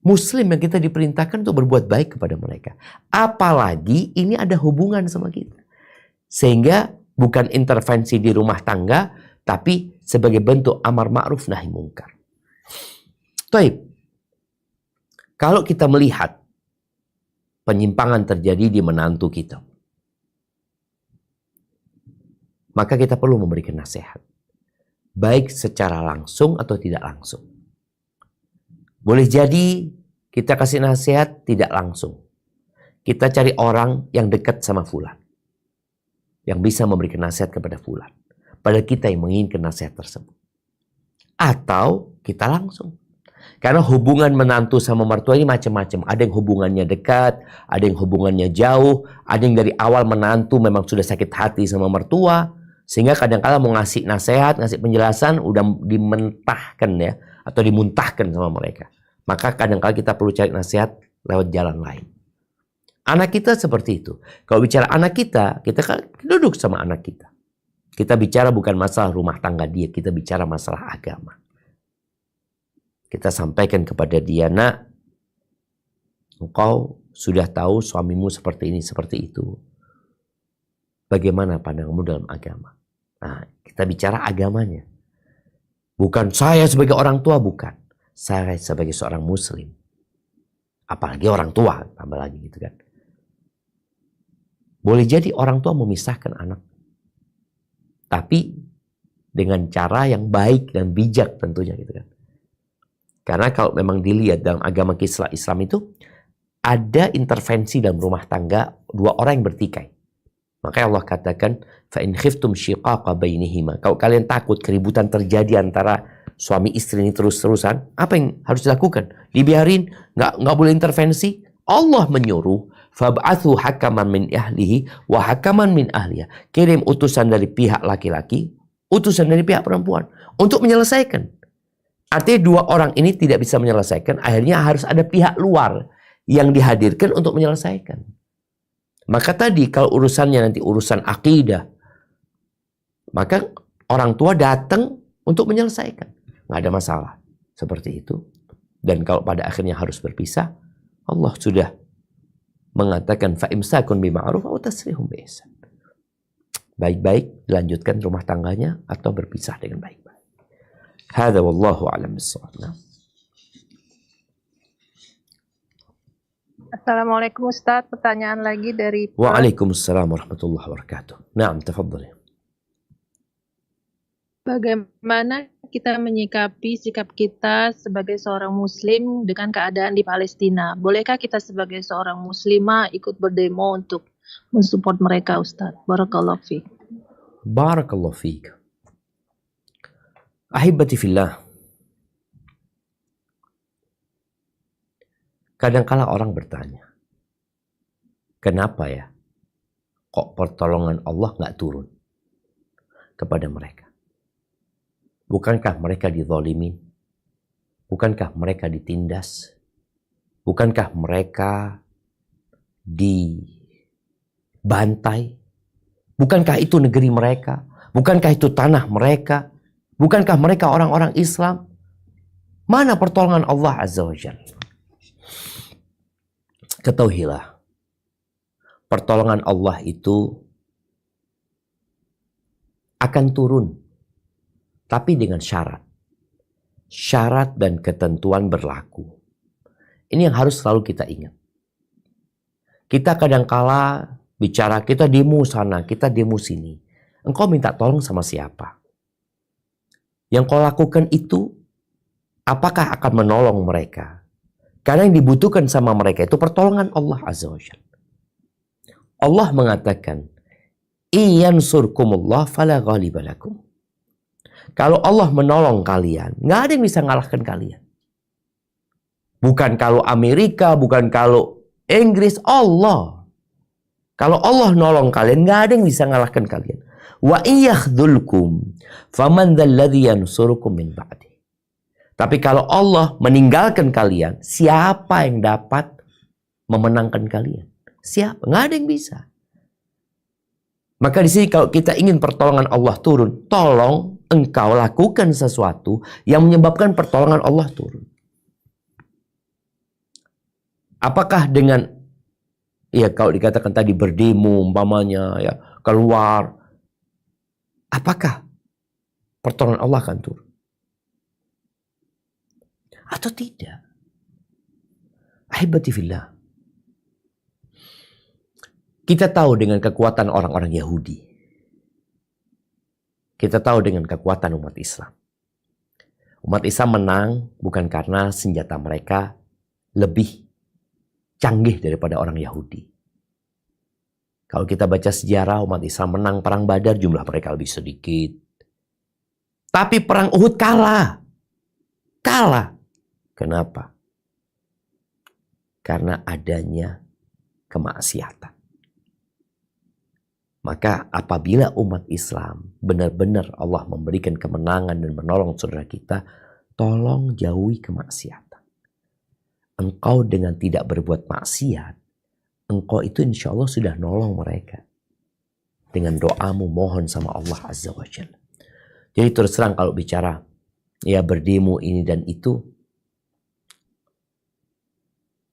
Muslim yang kita diperintahkan untuk berbuat baik kepada mereka. Apalagi ini ada hubungan sama kita. Sehingga bukan intervensi di rumah tangga, tapi sebagai bentuk amar ma'ruf nahi mungkar. Taib. Kalau kita melihat penyimpangan terjadi di menantu kita, maka kita perlu memberikan nasihat. Baik secara langsung atau tidak langsung. Boleh jadi kita kasih nasihat tidak langsung. Kita cari orang yang dekat sama fulan. Yang bisa memberikan nasihat kepada fulan. Padahal kita yang menginginkan nasihat tersebut. Atau kita langsung. Karena hubungan menantu sama mertua ini macam-macam. Ada yang hubungannya dekat, ada yang hubungannya jauh, ada yang dari awal menantu memang sudah sakit hati sama mertua. Sehingga kadang-kala mau ngasih nasihat, ngasih penjelasan, udah dimentahkan ya. Atau dimuntahkan sama mereka. Maka kadang-kadang kita perlu cari nasihat lewat jalan lain. Anak kita seperti itu. Kalau bicara anak kita kan duduk sama anak kita. Kita bicara bukan masalah rumah tangga dia, kita bicara masalah agama. Kita sampaikan kepada dia, nak, engkau sudah tahu suamimu seperti ini, seperti itu. Bagaimana pandanganmu dalam agama? Nah, kita bicara agamanya. Bukan saya sebagai orang tua, bukan. Saya sebagai seorang muslim. Apalagi orang tua, tambah lagi gitu kan. Boleh jadi orang tua memisahkan anak. Tapi dengan cara yang baik dan bijak tentunya gitu kan. Karena kalau memang dilihat dalam agama Islam itu, ada intervensi dalam rumah tangga dua orang yang bertikai. Maka Allah katakan, fa in khiftum syiqaqa bainihima. Kalau kalian takut keributan terjadi antara suami istri ini terus-terusan, apa yang harus dilakukan? Dibiarin, nggak boleh intervensi. Allah menyuruh, fab'athu hakaman min ahlihi wa hakaman min ahliha. Kirim utusan dari pihak laki-laki, utusan dari pihak perempuan untuk menyelesaikan. Artinya dua orang ini tidak bisa menyelesaikan, akhirnya harus ada pihak luar yang dihadirkan untuk menyelesaikan. Maka tadi kalau urusannya nanti urusan akidah, maka orang tua datang untuk menyelesaikan. Nggak ada masalah. Seperti itu. Dan kalau pada akhirnya harus berpisah, Allah sudah mengatakan fa'imsakun bima'ruf atau tasrihum biihsan. Baik-baik dilanjutkan rumah tangganya atau berpisah dengan baik-baik. Hadza wallahu a'lam bissawab. Assalamualaikum Ustaz, pertanyaan lagi dari Waalaikumsalam warahmatullahi wabarakatuh. Naam, tafadhali. Bagaimana kita menyikapi sikap kita sebagai seorang muslim dengan keadaan di Palestina? Bolehkah kita sebagai seorang muslimah ikut berdemo untuk mensupport mereka, Ustaz? Barakallahu fiik. Barakallahu fiik. Ahibati fillah. Kadangkala orang bertanya, kenapa ya kok pertolongan Allah nggak turun kepada mereka? Bukankah mereka dizalimin? Bukankah mereka ditindas? Bukankah mereka dibantai? Bukankah itu negeri mereka? Bukankah itu tanah mereka? Bukankah mereka orang-orang Islam? Mana pertolongan Allah Azza wa Jalla? Ketahuilah, pertolongan Allah itu akan turun, tapi dengan syarat. Syarat dan ketentuan berlaku. Ini yang harus selalu kita ingat. Kita kadangkala bicara, kita demo sana, kita demo sini. Engkau minta tolong sama siapa? Yang kau lakukan itu, apakah akan menolong mereka? Karena yang dibutuhkan sama mereka itu pertolongan Allah Azza wa Jalla. Allah mengatakan, "Iyansurkumullah fala ghaliba lakum." Kalau Allah menolong kalian, nggak ada yang bisa ngalahkan kalian. Bukan kalau Amerika, bukan kalau Inggris, Allah. Kalau Allah nolong kalian, nggak ada yang bisa ngalahkan kalian. Wa iyakhdhulkum faman dzalladzi yansurukum min ba'di. Tapi kalau Allah meninggalkan kalian, siapa yang dapat memenangkan kalian? Siapa? Nggak ada yang bisa. Maka di sini kalau kita ingin pertolongan Allah turun, tolong engkau lakukan sesuatu yang menyebabkan pertolongan Allah turun. Apakah dengan, ya kalau dikatakan tadi berdemo umpamanya, ya keluar, apakah pertolongan Allah akan turun? Atau tidak? Ahibati fillah. Kita tahu dengan kekuatan orang-orang Yahudi. Kita tahu dengan kekuatan umat Islam. Umat Islam menang bukan karena senjata mereka lebih canggih daripada orang Yahudi. Kalau kita baca sejarah, umat Islam menang perang Badar, jumlah mereka lebih sedikit. Tapi perang Uhud kalah. Kalah. Kenapa? Karena adanya kemaksiatan. Maka apabila umat Islam benar-benar Allah memberikan kemenangan dan menolong saudara kita, tolong jauhi kemaksiatan. Engkau dengan tidak berbuat maksiat, engkau itu insya Allah sudah nolong mereka. Dengan doamu mohon sama Allah Azza wa Jalla. Jadi terus terang kalau bicara ya berdemo ini dan itu,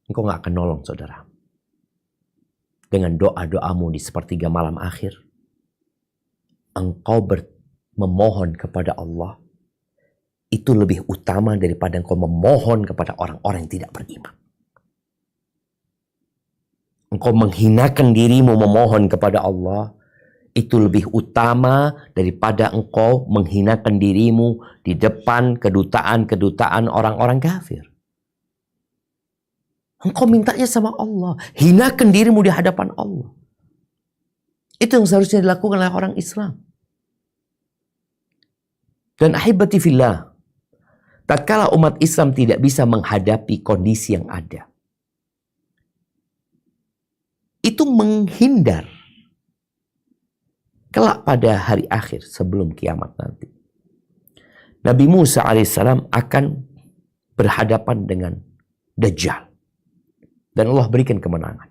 engkau gak akan nolong saudara. Dengan doa-doamu di sepertiga malam akhir, engkau memohon kepada Allah, itu lebih utama daripada engkau memohon kepada orang-orang yang tidak beriman. Engkau menghinakan dirimu memohon kepada Allah, itu lebih utama daripada engkau menghinakan dirimu di depan kedutaan-kedutaan orang-orang kafir. Engkau mintanya sama Allah. Hinakan dirimu di hadapan Allah. Itu yang seharusnya dilakukan oleh orang Islam. Dan ahibati fillah, tatkala umat Islam tidak bisa menghadapi kondisi yang ada, itu menghindar kelak pada hari akhir sebelum kiamat nanti. Nabi Musa alaihissalam akan berhadapan dengan Dajjal. Dan Allah berikan kemenangan.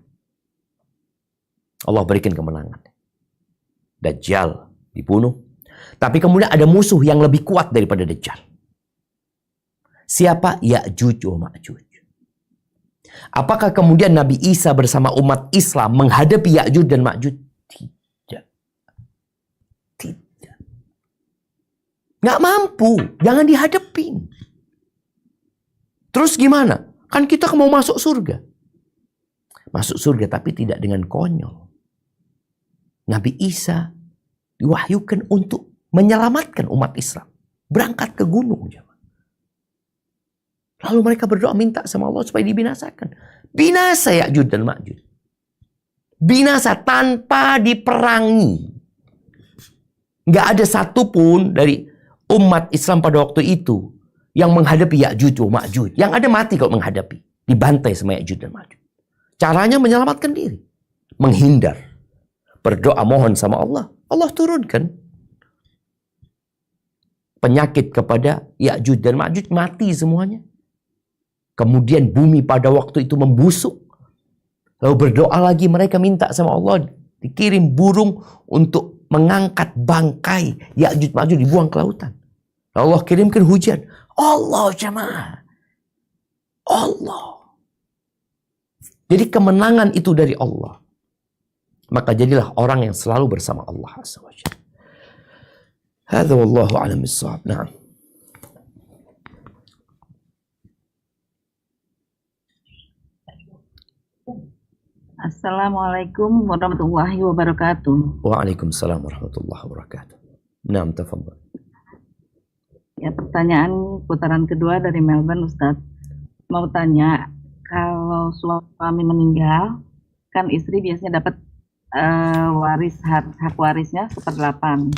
Allah berikan kemenangan. Dajjal dibunuh. Tapi kemudian ada musuh yang lebih kuat daripada Dajjal. Siapa? Ya'juj wa Ma'juj. Apakah kemudian Nabi Isa bersama umat Islam menghadapi Ya'juj dan Ma'juj? Tidak. Tidak. Nggak mampu. Jangan dihadapin. Terus gimana? Kan kita mau masuk surga. Masuk surga tapi tidak dengan konyol. Nabi Isa diwahyukan untuk menyelamatkan umat Islam. Berangkat ke gunung. Lalu mereka berdoa minta sama Allah supaya dibinasakan. Binasa Ya'juj dan Ma'juj. Binasa tanpa diperangi. Nggak ada satupun dari umat Islam pada waktu itu yang menghadapi Ya'juj dan Ma'juj. Yang ada mati kalau menghadapi. Dibantai sama Ya'juj dan Ma'juj. Caranya menyelamatkan diri. Menghindar. Berdoa mohon sama Allah. Allah turunkan penyakit kepada Ya'juj dan Ma'juj, mati semuanya. Kemudian bumi pada waktu itu membusuk. Lalu berdoa lagi, mereka minta sama Allah dikirim burung untuk mengangkat bangkai Ya'juj Ma'juj, dibuang ke lautan. Lalu Allah kirimkan hujan. Allah jamaah. Allah. Jadi kemenangan itu dari Allah. Maka jadilah orang yang selalu bersama Allah Azza wa Jalla. Hadza wallahu a'lam bis-shawab. Na'am. Assalamualaikum warahmatullahi wabarakatuh. Waalaikumsalam warahmatullahi wabarakatuh. Naam, tafadhal. Ya, pertanyaan putaran kedua dari Melbourne, Ustadz. Mau tanya, kalau suami meninggal, kan istri biasanya dapat hak warisnya 1/8.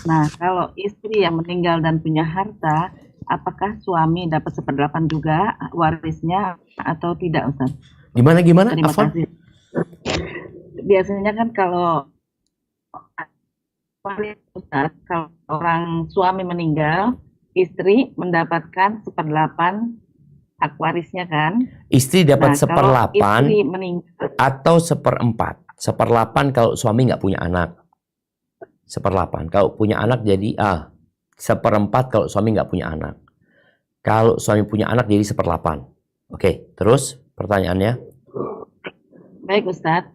Nah, kalau istri yang meninggal dan punya harta, apakah suami dapat 1/8 juga warisnya atau tidak, Ustaz? Gimana? Terima Afwan? kasih. Biasanya kan kalau Ustaz, kalau orang suami meninggal, istri mendapatkan 1/8 hak warisnya kan? Istri dapat Kalau 1/8 istri meninggal, atau 1/4. 1/8 kalau suami nggak punya anak. 1/8. Kalau punya anak jadi 1/4 kalau suami nggak punya anak. Kalau suami punya anak jadi 1/8. Oke, terus pertanyaannya? baik Ustadz.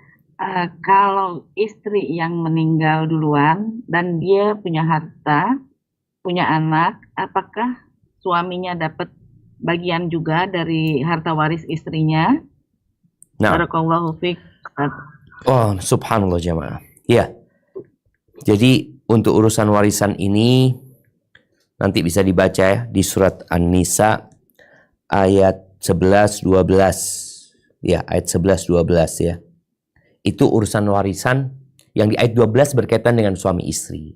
Kalau istri yang meninggal duluan dan dia punya harta, punya anak, apakah suaminya dapat bagian juga dari harta waris istrinya? Nah. Barakallahu fiik, Ustadz. Oh, subhanallah jamaah. Ya. Jadi untuk urusan warisan ini nanti bisa dibaca ya di surat An-Nisa ayat 11-12. Ya, ayat 11-12 ya. Itu urusan warisan yang di ayat 12 berkaitan dengan suami istri.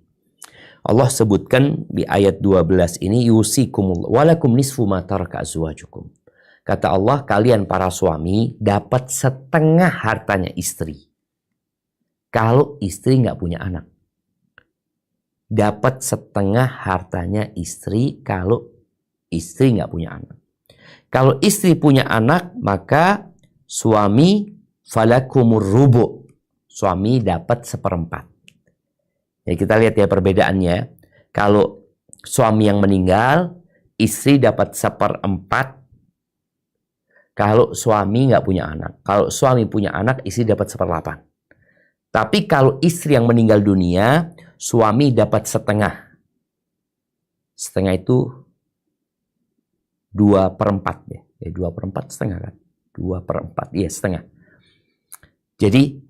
Allah sebutkan di ayat 12 ini yusikumullah walakum nisfu ma taraka azwajukum. Kata Allah, kalian para suami dapat setengah hartanya istri. Kalau istri nggak punya anak. Dapat setengah hartanya istri kalau istri nggak punya anak. Kalau istri punya anak, maka suami falakumur rubu. Suami dapat 1/4. Ya, kita lihat ya perbedaannya. Kalau suami yang meninggal, istri dapat 1/4. Kalau suami nggak punya anak. Kalau suami punya anak, istri dapat 1/8. Tapi kalau istri yang meninggal dunia, suami dapat setengah. Setengah itu 2/4 ya. 2/4 setengah kan? 2/4, iya setengah. Jadi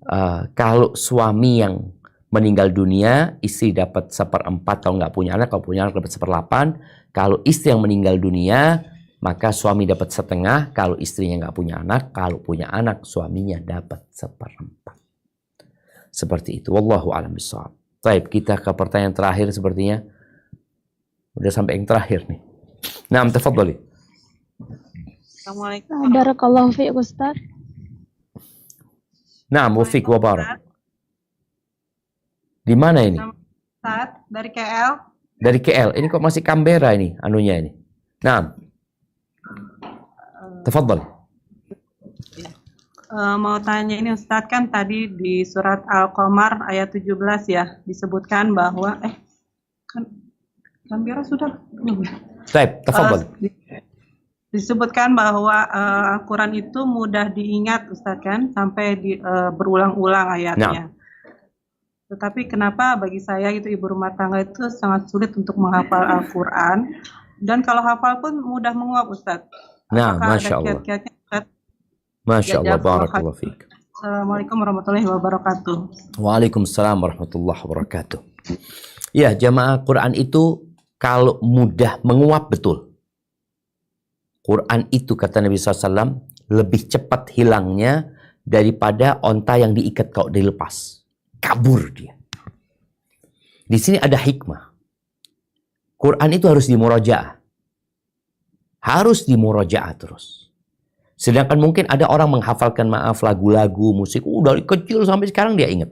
kalau suami yang meninggal dunia, istri dapat 1/4 kalau nggak punya anak. Kalau punya anak dapat 1/8. Kalau istri yang meninggal dunia, maka suami dapat setengah. Kalau istrinya nggak punya anak, kalau punya anak, suaminya dapat 1/4. Seperti itu. Wallahu a'lam bishawab. Baik, kita ke pertanyaan terakhir sepertinya. Udah sampai yang terakhir nih. Naam, tafadhali. Assalamualaikum. Barakallahu fiik Ustaz. Naam, wa fiik wa barak. Di mana ini? Ustaz, dari KL. Dari KL. Ini kok masih Canberra ini anunya ini. Naam. Tafadhal. Mau tanya ini Ustadz, kan tadi di surat Al-Qamar ayat 17 ya disebutkan bahwa kan Canberra sudah belum ya? Baik, tafadhal. Disebutkan bahwa Al-Quran itu mudah diingat Ustadz kan sampai berulang-ulang ayatnya. Tetapi kenapa bagi saya itu ibu rumah tangga itu sangat sulit untuk menghafal Al-Quran, dan kalau hafal pun mudah menguap Ustadz. Nah, Apakah Masya ada Allah. kiat-kiatnya Ustadz? Masya Allah, barakallahu fiik. Assalamualaikum warahmatullahi wabarakatuh. Waalaikumsalam warahmatullahi wabarakatuh. Ya, jamaah, Quran itu kalau mudah menguap betul. Quran itu kata Nabi SAW lebih cepat hilangnya daripada onta yang diikat kalau dilepas. Kabur dia. Di sini ada hikmah. Quran itu harus dimurajaah. Harus dimurajaah terus. Sedangkan mungkin ada orang menghafalkan lagu-lagu, musik, dari kecil sampai sekarang dia ingat.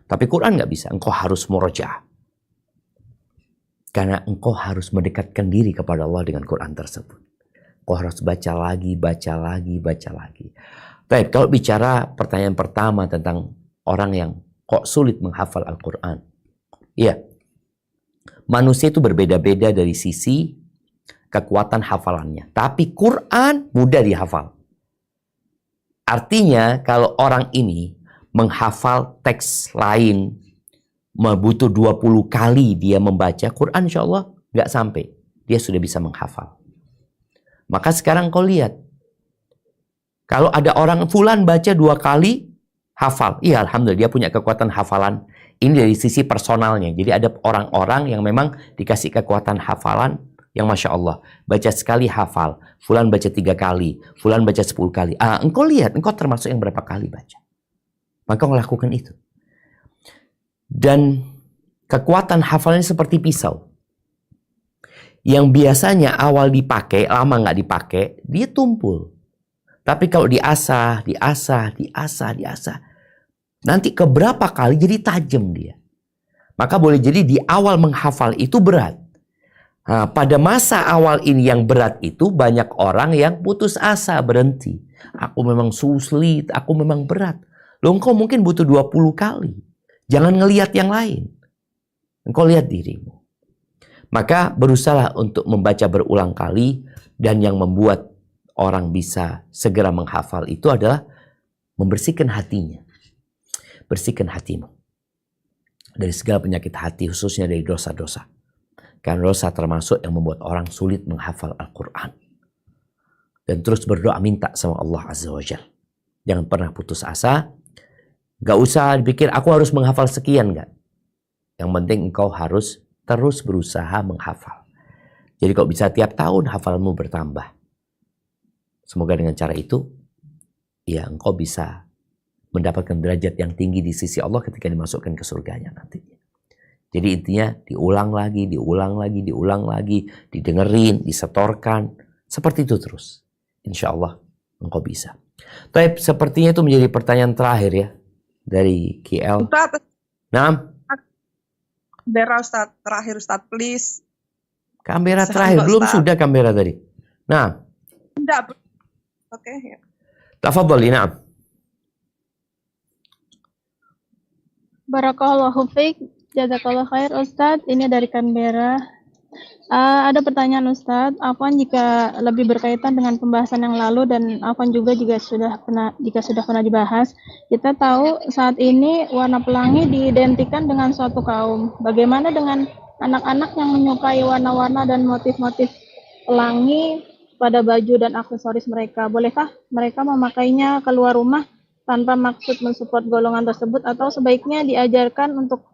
Tapi Quran nggak bisa. Engkau harus murajaah. Karena engkau harus mendekatkan diri kepada Allah dengan Quran tersebut. Engkau harus baca lagi, baca lagi, baca lagi. Baik, kalau bicara pertanyaan pertama tentang orang yang kok sulit menghafal Al-Quran. Iya. Manusia itu berbeda-beda dari sisi kekuatan hafalannya. Tapi Quran mudah dihafal. Artinya kalau orang ini menghafal teks lain, butuh 20 kali dia membaca, Quran insya Allah nggak sampai. Dia sudah bisa menghafal. Maka sekarang kau lihat. Kalau ada orang fulan baca 2 kali, hafal. Iya, alhamdulillah dia punya kekuatan hafalan. Ini dari sisi personalnya. Jadi ada orang-orang yang memang dikasih kekuatan hafalan yang Masya Allah. Baca sekali hafal. Fulan baca 3 kali. Fulan baca 10 kali. Engkau lihat, engkau termasuk yang berapa kali baca. Maka engkau lakukan itu. Dan kekuatan hafalannya seperti pisau. Yang biasanya awal dipakai, lama nggak dipakai, dia tumpul. Tapi kalau diasah, nanti keberapa kali jadi tajam dia. Maka boleh jadi di awal menghafal itu berat. Nah, pada masa awal ini yang berat itu banyak orang yang putus asa, berhenti. Aku memang sulit, aku memang berat. Loh, engkau mungkin butuh 20 kali. Jangan ngelihat yang lain. Engkau lihat dirimu. Maka berusahalah untuk membaca berulang kali, dan yang membuat orang bisa segera menghafal itu adalah membersihkan hatinya. Bersihkan hatimu dari segala penyakit hati, khususnya dari dosa-dosa. Karena dosa termasuk yang membuat orang sulit menghafal Al-Quran. Dan terus berdoa minta sama Allah Azza wa Jalla. Jangan pernah putus asa. Gak usah dipikir aku harus menghafal sekian, gak. Yang penting engkau harus terus berusaha menghafal. Jadi kalau bisa tiap tahun hafalmu bertambah. Semoga dengan cara itu, ya engkau bisa mendapatkan derajat yang tinggi di sisi Allah ketika dimasukkan ke surganya nantinya. Jadi intinya diulang lagi, didengerin, disetorkan. Seperti itu terus. Insya Allah engkau bisa. Tapi sepertinya itu menjadi pertanyaan terakhir ya. Dari KL. Ustaz. Naam. Canberra Ustaz, terakhir Ustaz, please. Canberra terakhir, belum sudah Canberra tadi. Nah. Enggak. Oke, ya. Tafadhali, na'am. Barakallahu fiik, jazakallahu khair Ustadz. Ini dari Canberra. Ada pertanyaan Ustadz, afwan jika lebih berkaitan dengan pembahasan yang lalu, dan afwan juga jika sudah pernah dibahas. Kita tahu saat ini warna pelangi diidentikan dengan suatu kaum. Bagaimana dengan anak-anak yang menyukai warna-warna dan motif-motif pelangi pada baju dan aksesoris mereka? Bolehkah mereka memakainya keluar rumah tanpa maksud mensupport golongan tersebut, atau sebaiknya diajarkan untuk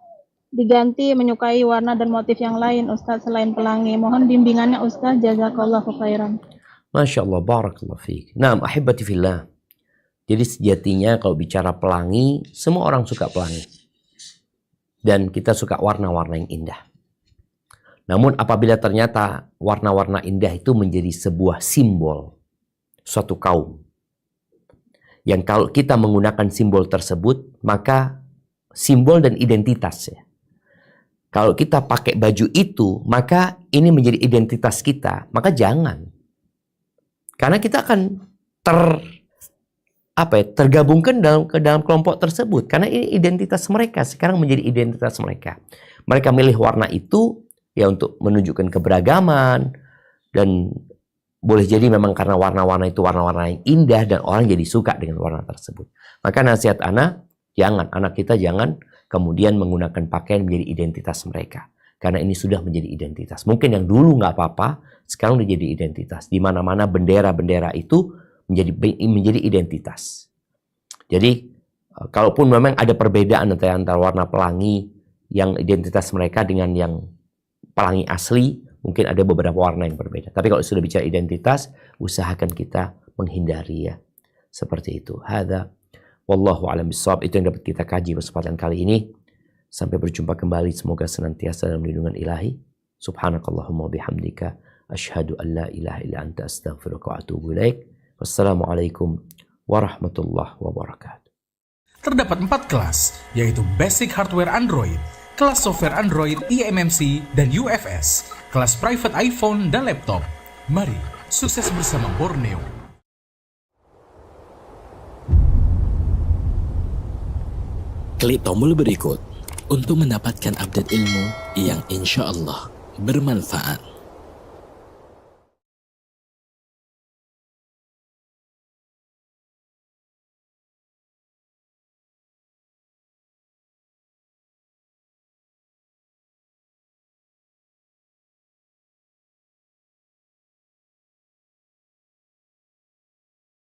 diganti menyukai warna dan motif yang lain Ustaz selain pelangi? Mohon bimbingannya Ustaz, jazakallahu khairan. Masya Allah, barakallahu fiik. Naam, ahibati fillah. Jadi sejatinya kalau bicara pelangi, semua orang suka pelangi. Dan kita suka warna-warna yang indah. Namun apabila ternyata warna-warna indah itu menjadi sebuah simbol suatu kaum, yang kalau kita menggunakan simbol tersebut, maka simbol dan identitas ya. Kalau kita pakai baju itu, maka ini menjadi identitas kita. Maka jangan. Karena kita akan tergabungkan ke dalam kelompok tersebut. Karena ini identitas mereka. Sekarang menjadi identitas mereka. Mereka milih warna itu ya untuk menunjukkan keberagaman. Dan boleh jadi memang karena warna-warna itu warna-warna yang indah dan orang jadi suka dengan warna tersebut. Maka nasihat anak kita jangan kemudian menggunakan pakaian menjadi identitas mereka. Karena ini sudah menjadi identitas. Mungkin yang dulu nggak apa-apa, sekarang udah jadi identitas. Di mana-mana bendera-bendera itu menjadi identitas. Jadi, kalaupun memang ada perbedaan antara warna pelangi yang identitas mereka dengan yang pelangi asli, mungkin ada beberapa warna yang berbeda. Tapi kalau sudah bicara identitas, usahakan kita menghindari ya. Seperti itu. Hadza wallahu a'lam bishawab. Itu yang dapat kita kaji kesempatan kali ini. Sampai berjumpa kembali. Semoga senantiasa dalam lindungan ilahi. Subhanakallahumma bihamdika. Asyhadu an la ilaha illa anta astaghfiruka wa atubu ilaik. Wassalamualaikum warahmatullahi wabarakatuh. Terdapat 4 kelas, yaitu Basic Hardware Android, kelas software Android eMMC dan UFS, kelas private iPhone dan laptop. Mari sukses bersama Borneo. Klik tombol berikut untuk mendapatkan update ilmu yang insya Allah bermanfaat.